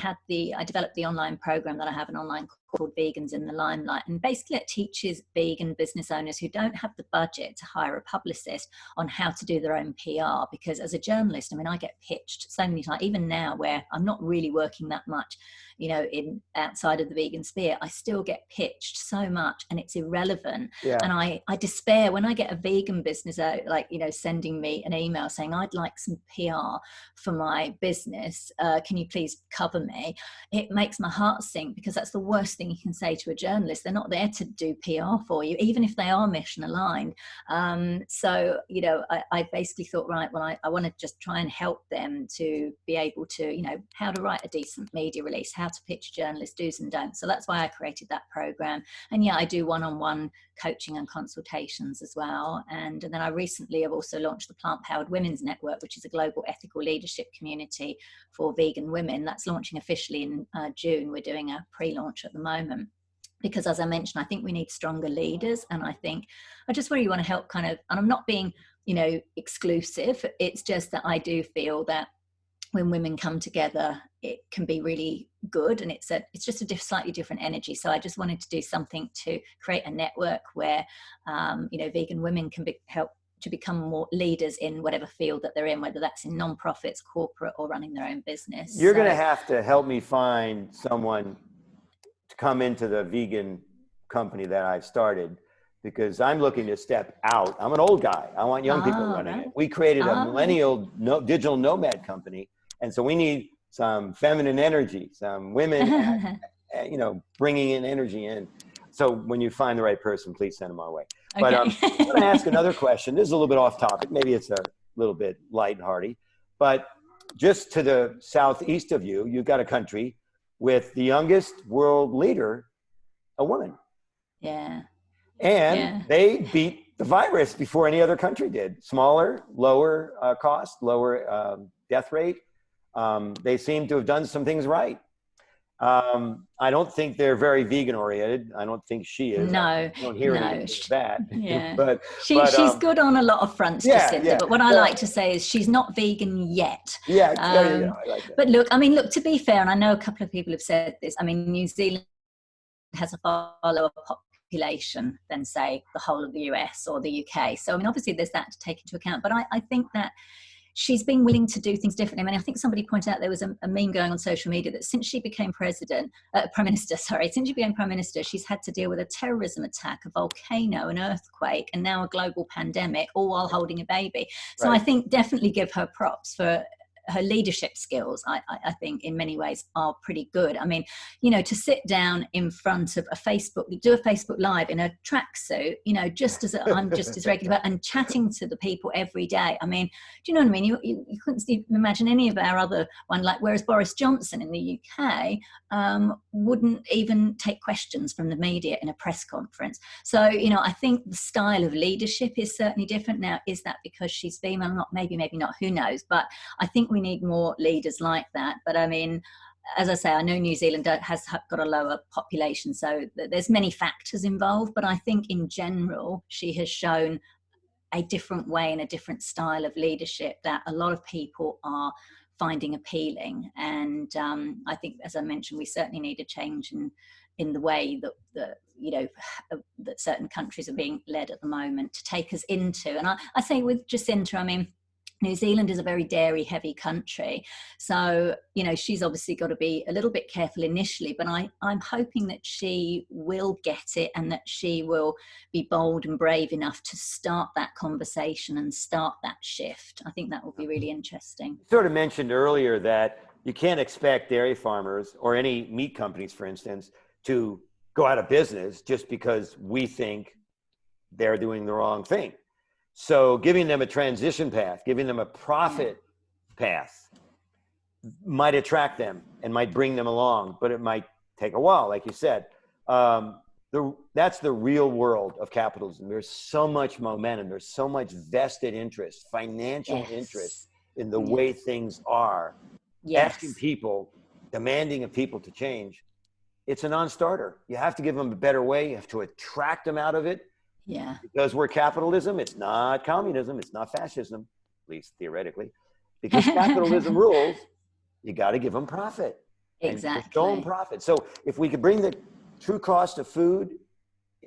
developed the online program that I have, an online called Vegans in the Limelight, and basically it teaches vegan business owners who don't have the budget to hire a publicist on how to do their own PR. Because as a journalist, I mean, I get pitched so many times, even now where I'm not really working that much, you know, in outside of the vegan sphere, I still get pitched so much, and it's irrelevant. Yeah. And I despair when I get a vegan business out, like, you know, sending me an email saying, I'd like some PR for my business. Can you please cover me? It makes my heart sink, because that's the worst thing you can say to a journalist. They're not there to do PR for you, even if they are mission aligned. So, you know, I basically thought, right, well, I want to just try and help them to be able to, you know, how to write a decent media release, how to pitch journalists, do's and don'ts. So that's why I created that program. And yeah, I do one-on-one coaching and consultations as well. And then I recently have also launched the Plant Powered Women's Network, which is a global ethical leadership community for vegan women. That's launching officially in June. We're doing a pre-launch at the moment, because as I mentioned, I think we need stronger leaders. And I just really want to help kind of, and I'm not being, you know, exclusive. It's just that I do feel that when women come together, it can be really good, and it's just a slightly different energy. So I just wanted to do something to create a network where, you know, vegan women can help to become more leaders in whatever field that they're in, whether that's in non-profits, corporate, or running their own business. You're going to have to help me find someone to come into the vegan company that I've started, because I'm looking to step out. I'm an old guy. I want young people running it. We created a millennial digital nomad company. And so we need some feminine energy, some women, you know, bringing in energy in. So when you find the right person, please send them our way. Okay. But I'm going to ask another question. This is a little bit off topic. Maybe it's a little bit light and hearty. But just to the southeast of you, you've got a country with the youngest world leader, a woman. Yeah. And they beat the virus before any other country did. Smaller, lower cost, lower death rate. They seem to have done some things right. I don't think they're very vegan oriented. I don't think she is. No, I don't hear anything of that. Yeah. but she's good on a lot of fronts, Jacinta. Yeah. But what I like to say is she's not vegan yet. Yeah, there you go. I like that. But look, to be fair, and I know a couple of people have said this, I mean, New Zealand has a far lower population than, say, the whole of the US or the UK. So, I mean, obviously there's that to take into account. But I think that she's been willing to do things differently. I mean, I think somebody pointed out there was a meme going on social media that since she became Prime Minister, she's had to deal with a terrorism attack, a volcano, an earthquake, and now a global pandemic, all while holding a baby. So right. I think definitely give her props for her leadership skills. I think in many ways are pretty good. I mean, you know, to sit down in front of do a Facebook Live in a tracksuit, you know, just as I'm just as regular, and chatting to the people every day. I mean, do you know what I mean? You couldn't imagine any of our other one, like, whereas Boris Johnson in the UK wouldn't even take questions from the media in a press conference. So, you know, I think the style of leadership is certainly different. Now, is that because she's female? Not, maybe not, who knows? But I think we need more leaders like that. But I mean, as I say, I know New Zealand has got a lower population, so there's many factors involved. But I think in general, she has shown a different way and a different style of leadership that a lot of people are finding appealing. And I think, as I mentioned, we certainly need a change in the way that you know, that certain countries are being led at the moment to take us into. And I say with Jacinta, I mean, New Zealand is a very dairy heavy country. So, you know, she's obviously got to be a little bit careful initially, but I'm hoping that she will get it and that she will be bold and brave enough to start that conversation and start that shift. I think that will be really interesting. You sort of mentioned earlier that you can't expect dairy farmers or any meat companies, for instance, to go out of business just because we think they're doing the wrong thing. So giving them a transition path, giving them a profit path might attract them and might bring them along, but it might take a while, like you said. That's the real world of capitalism. There's so much momentum. There's so much vested interest, financial interest in the way things are. Asking people, demanding of people to change. it's a non-starter. You have to give them a better way. You have to attract them out of it. Yeah. Because we're capitalism, it's not communism, it's not fascism, at least theoretically. Because capitalism rules, you got to give them profit. Exactly. And show them profit. So if we could bring the true cost of food,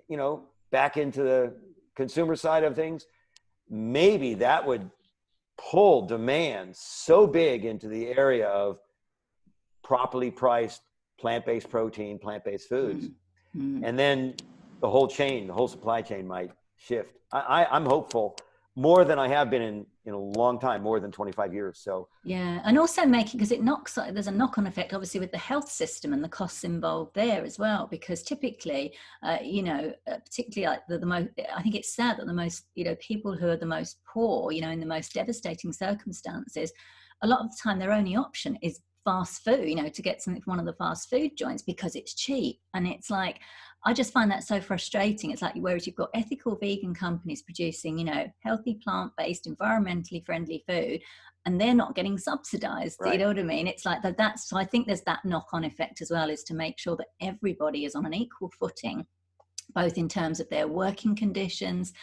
you know, back into the consumer side of things, maybe that would pull demand so big into the area of properly priced plant-based protein, plant-based foods. And then the whole chain, the whole supply chain might shift. I'm hopeful more than I have been in a long time, more than 25 years. So yeah, and also making, because there's a knock-on effect obviously with the health system and the costs involved there as well, because typically particularly like the most, I think it's sad that the most, people who are the most poor, in the most devastating circumstances, a lot of the time their only option is fast food, to get something from one of the fast food joints because it's cheap. And it's like, I just find that so frustrating. It's like, whereas you've got ethical vegan companies producing, healthy, plant-based, environmentally friendly food, and they're not getting subsidized. Right. You know what I mean? It's like that's, so I think there's that knock-on effect as well, is to make sure that everybody is on an equal footing, both in terms of their working conditions,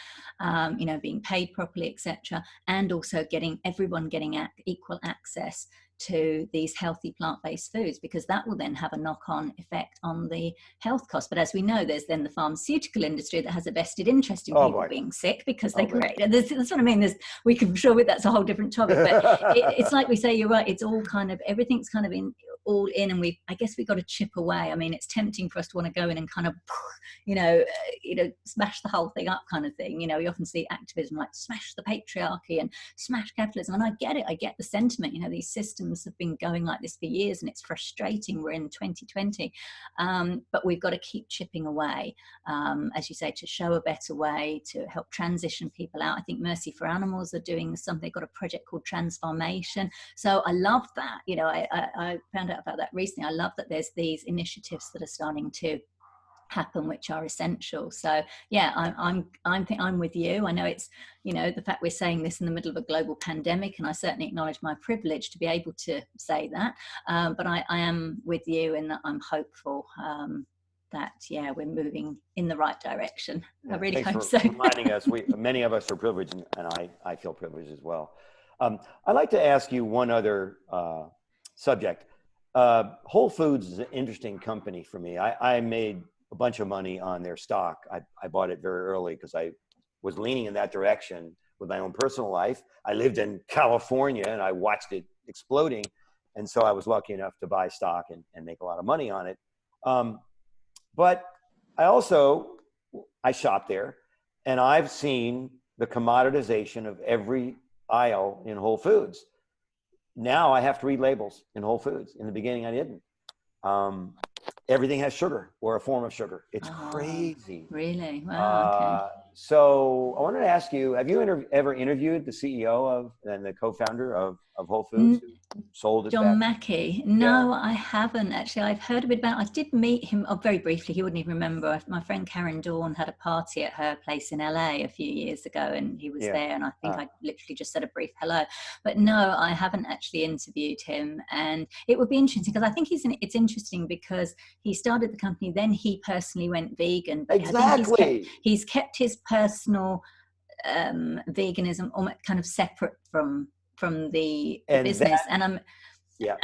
being paid properly, etc., and also everyone getting equal access to these healthy plant-based foods, because that will then have a knock-on effect on the health costs. But as we know, there's then the pharmaceutical industry that has a vested interest in people being sick because they create. And that's what I mean. That's a whole different topic. But it's like we say, you're right. It's all kind of, everything's kind of all in, and I guess we've got to chip away. I mean, it's tempting for us to want to go in and kind of, smash the whole thing up, kind of thing. You often see activism like smash the patriarchy and smash capitalism, and I get it. I get the sentiment. These systems have been going like this for years, and it's frustrating. We're in 2020, but we've got to keep chipping away, as you say, to show a better way to help transition people out. I think Mercy for Animals are doing something. They've got a project called Transformation. So I love that. I found out about that recently. I love that there's these initiatives that are starting to happen, which are essential. So yeah, I'm with you. I know it's, the fact we're saying this in the middle of a global pandemic, and I certainly acknowledge my privilege to be able to say that, but I am with you in that I'm hopeful that we're moving in the right direction. I really hope so. Reminding us, many of us are privileged, and I feel privileged as well. I'd like to ask you one other subject. Whole Foods is an interesting company for me. I made a bunch of money on their stock. I bought it very early because I was leaning in that direction with my own personal life. I lived in California and I watched it exploding. And so I was lucky enough to buy stock and make a lot of money on it. But I shop there, and I've seen the commoditization of every aisle in Whole Foods. Now I have to read labels in Whole Foods. In the beginning, I didn't. Everything has sugar or a form of sugar. It's crazy. Really? Wow. Okay. So I wanted to ask you, have you ever interviewed the CEO and the co-founder of Whole Foods, who sold it John back? Mackey? No, I haven't actually. I've heard a bit about, I did meet him very briefly. He wouldn't even remember. My friend Karen Dawn had a party at her place in LA a few years ago, and he was there, and I think I literally just said a brief hello. But no, I haven't actually interviewed him, and it would be interesting because I think it's interesting because he started the company, then he personally went vegan, but exactly. I think he's kept his personal veganism almost kind of separate from the business. And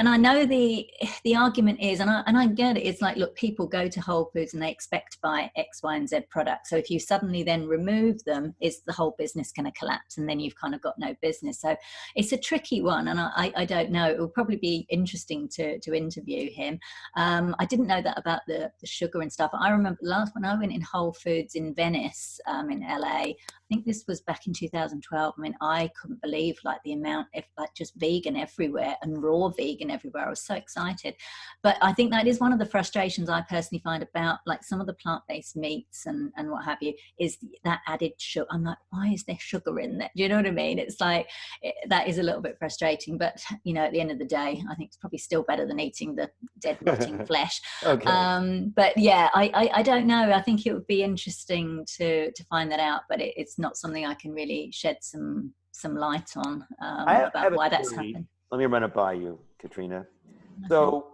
I know the argument is, and I get it, it's like, look, people go to Whole Foods and they expect to buy X, Y, and Z products. So if you suddenly then remove them, is the whole business going to collapse? And then you've kind of got no business. So it's a tricky one. And I don't know. It will probably be interesting to interview him. I didn't know that about the sugar and stuff. I remember last when I went in Whole Foods in Venice, in LA, I think this was back in 2012. I mean, I couldn't believe like the amount of like just vegan everywhere and raw vegan everywhere. I was so excited. But I think that is one of the frustrations I personally find about like some of the plant-based meats and what have you, is that added sugar. I'm like, why is there sugar in there? Do you know what I mean? It's like, that is a little bit frustrating. But, at the end of the day, I think it's probably still better than eating the dead rotting flesh. Okay. But yeah, I don't know. I think it would be interesting to find that out, but it's not something I can really shed some light on about why that's happened. Let me run it by you, Katrina. So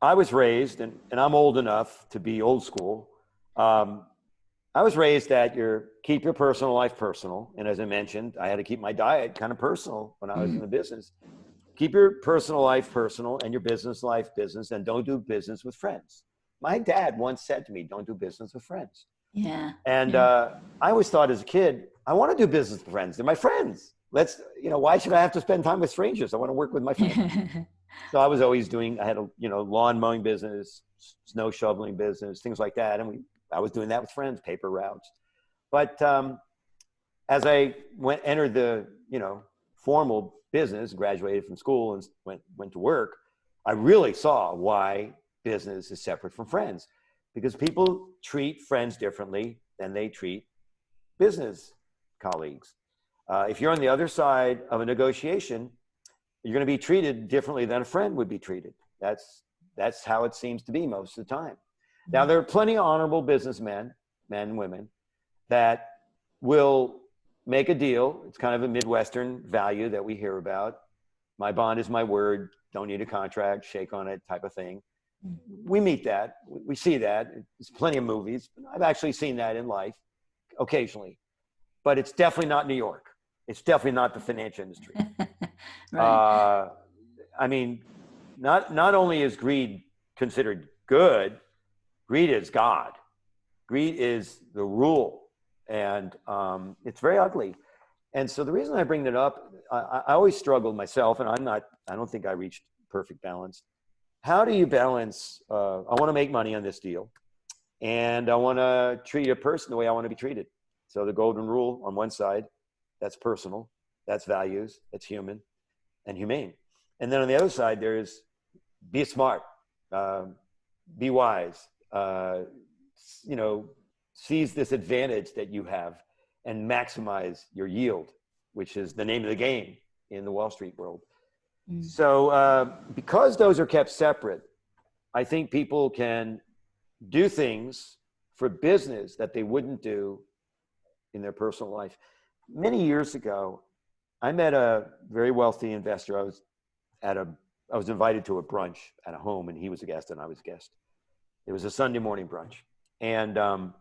I was raised, and I'm old enough to be old school. I was raised that keep your personal life personal. And as I mentioned, I had to keep my diet kind of personal when I was in the business. Keep your personal life personal and your business life business, and don't do business with friends. My dad once said to me, don't do business with friends. Yeah. And I always thought as a kid, I want to do business with friends. They're my friends. Why should I have to spend time with strangers? I want to work with my friends. So I was always I had a, lawn mowing business, snow shoveling business, things like that. And I was doing that with friends, paper routes. But as I entered the, formal business, graduated from school and went to work, I really saw why business is separate from friends, because people treat friends differently than they treat business colleagues. If you're on the other side of a negotiation, you're going to be treated differently than a friend would be treated. That's how it seems to be most of the time. Now, there are plenty of honorable businessmen, men and women, that will make a deal. It's kind of a Midwestern value that we hear about. My bond is my word. Don't need a contract, shake on it type of thing. We meet that. We see that. There's plenty of movies. I've actually seen that in life occasionally. But it's definitely not New York. It's definitely not the financial industry. Right. I mean, not only is greed considered good, greed is God. Greed is the rule, and it's very ugly. And so the reason I bring that up, I always struggled myself, and I don't think I reached perfect balance. How do you balance, I want to make money on this deal, and I want to treat a person the way I want to be treated. So the golden rule on one side, that's personal, that's values, that's human and humane. And then on the other side, there's be smart, be wise, seize this advantage that you have and maximize your yield, which is the name of the game in the Wall Street world. So because those are kept separate, I think people can do things for business that they wouldn't do in their personal life. Many years ago, I met a very wealthy investor. I was invited to a brunch at a home, and he was a guest and I was a guest. It was a Sunday morning brunch. And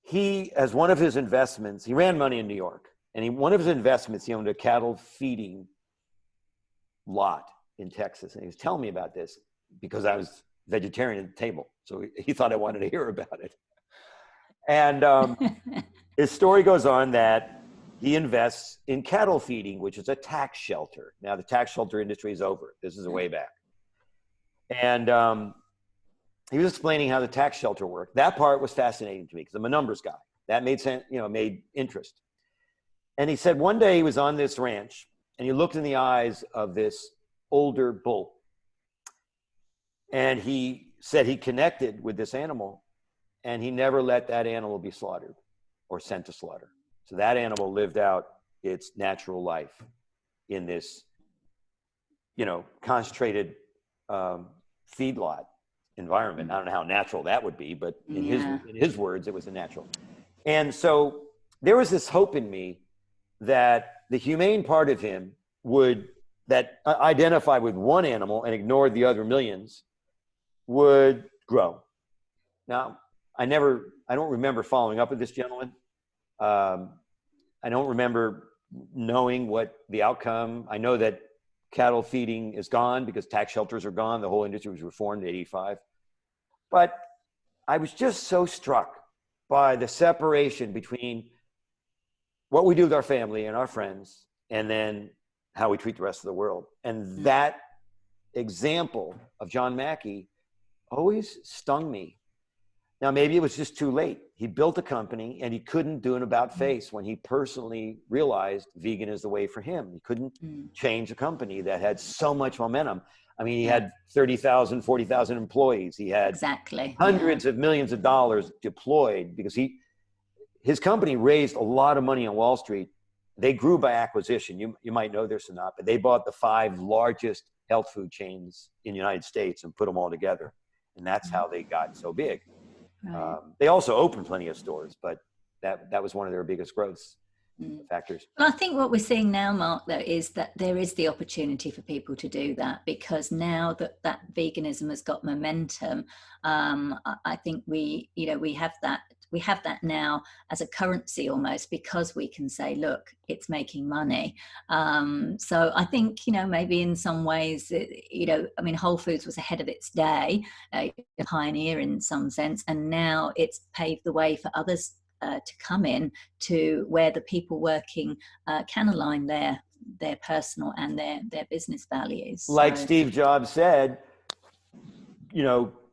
he, as one of his investments, he ran money in New York. And one of his investments, he owned a cattle feeding lot in Texas. And he was telling me about this because I was vegetarian at the table. So he thought I wanted to hear about it. And his story goes on that he invests in cattle feeding, which is a tax shelter. Now, the tax shelter industry is over. This is a way back. And he was explaining how the tax shelter worked. That part was fascinating to me because I'm a numbers guy. That made sense, made interest. And he said one day he was on this ranch and he looked in the eyes of this older bull. And he said he connected with this animal and he never let that animal be slaughtered or sent to slaughter. So that animal lived out its natural life in this, concentrated feedlot environment. I don't know how natural that would be, but in his words, it was a natural. And so there was this hope in me that the humane part of him that identified with one animal and ignored the other millions would grow. Now, I don't remember following up with this gentleman. I don't remember knowing what the outcome. I know that cattle feeding is gone because tax shelters are gone. The whole industry was reformed in 1985. But I was just so struck by the separation between what we do with our family and our friends and then how we treat the rest of the world. And that example of John Mackey always stung me. Now, maybe it was just too late. He built a company and he couldn't do an about face when he personally realized vegan is the way for him. He couldn't change a company that had so much momentum. I mean, he had 30,000, 40,000 employees. He had hundreds of millions of dollars deployed because his company raised a lot of money on Wall Street. They grew by acquisition. You might know this or not, but they bought the 5 largest health food chains in the United States and put them all together. And that's how they got so big. Right. They also opened plenty of stores, but that was one of their biggest growths. factors. Well, I think what we're seeing now, Mark, though, is that there is the opportunity for people to do that, because now that veganism has got momentum, I think we have that now as a currency almost, because we can say, look, it's making money. So I think, maybe in some ways, Whole Foods was ahead of its day, a pioneer in some sense, and now it's paved the way for others to come in to where the people working can align their personal and their business values. Like Steve Jobs said,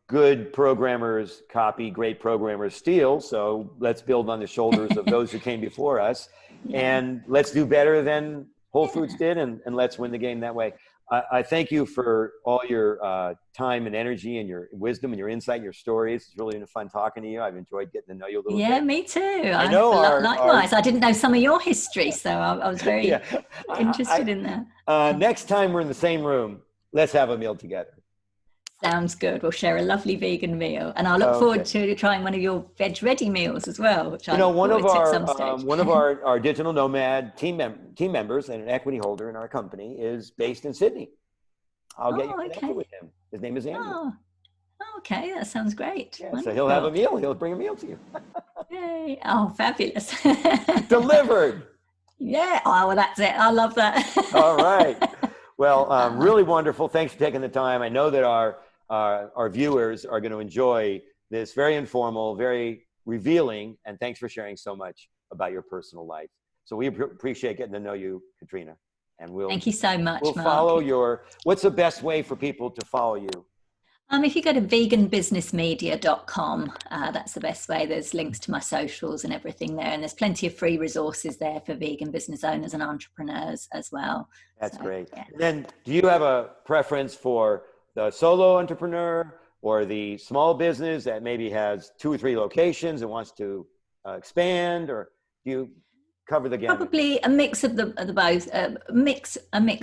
good programmers copy, great programmers steal. So let's build on the shoulders of those who came before us, and let's do better than Whole Foods did, and let's win the game that way. I thank you for all your time and energy and your wisdom and your insight and your stories. It's really been fun talking to you. I've enjoyed getting to know you a little bit. Yeah, me too. I know likewise. I didn't know some of your history, so I was very interested in that. Next time we're in the same room, let's have a meal together. Sounds good. We'll share a lovely vegan meal, and I look forward to trying one of your veg ready meals as well. Which one of our digital nomad team members and an equity holder in our company is based in Sydney. I'll get you connected with him. His name is Andrew. Oh, okay, that sounds great. Yeah, so he'll have a meal. He'll bring a meal to you. Yay! Oh, fabulous! Delivered. Yeah. Oh, well, that's it. I love that. All right. Well, really wonderful. Thanks for taking the time. I know that our viewers are going to enjoy this very informal, very revealing, and thanks for sharing so much about your personal life. So we appreciate getting to know you, Katrina. And thank you so much, Mark. Follow what's the best way for people to follow you? If you go to veganbusinessmedia.com, that's the best way. There's links to my socials and everything there. And there's plenty of free resources there for vegan business owners and entrepreneurs as well. That's great. Yeah. And then do you have a preference for the solo entrepreneur or the small business that maybe has 2 or 3 locations and wants to expand, or do you cover the gamut? Probably a mix of the both. A mix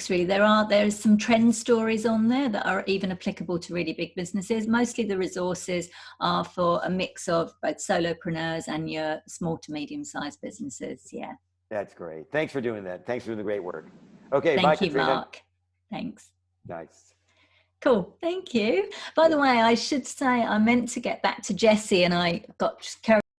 really. There's some trend stories on there that are even applicable to really big businesses. Mostly the resources are for a mix of both solopreneurs and your small to medium sized businesses. Yeah. That's great. Thanks for doing that. Thanks for doing the great work. Okay. Thank you, Katrina. Mark. Thanks. Nice. Cool. Thank you. By the way, I should say I meant to get back to Jessie and I got carried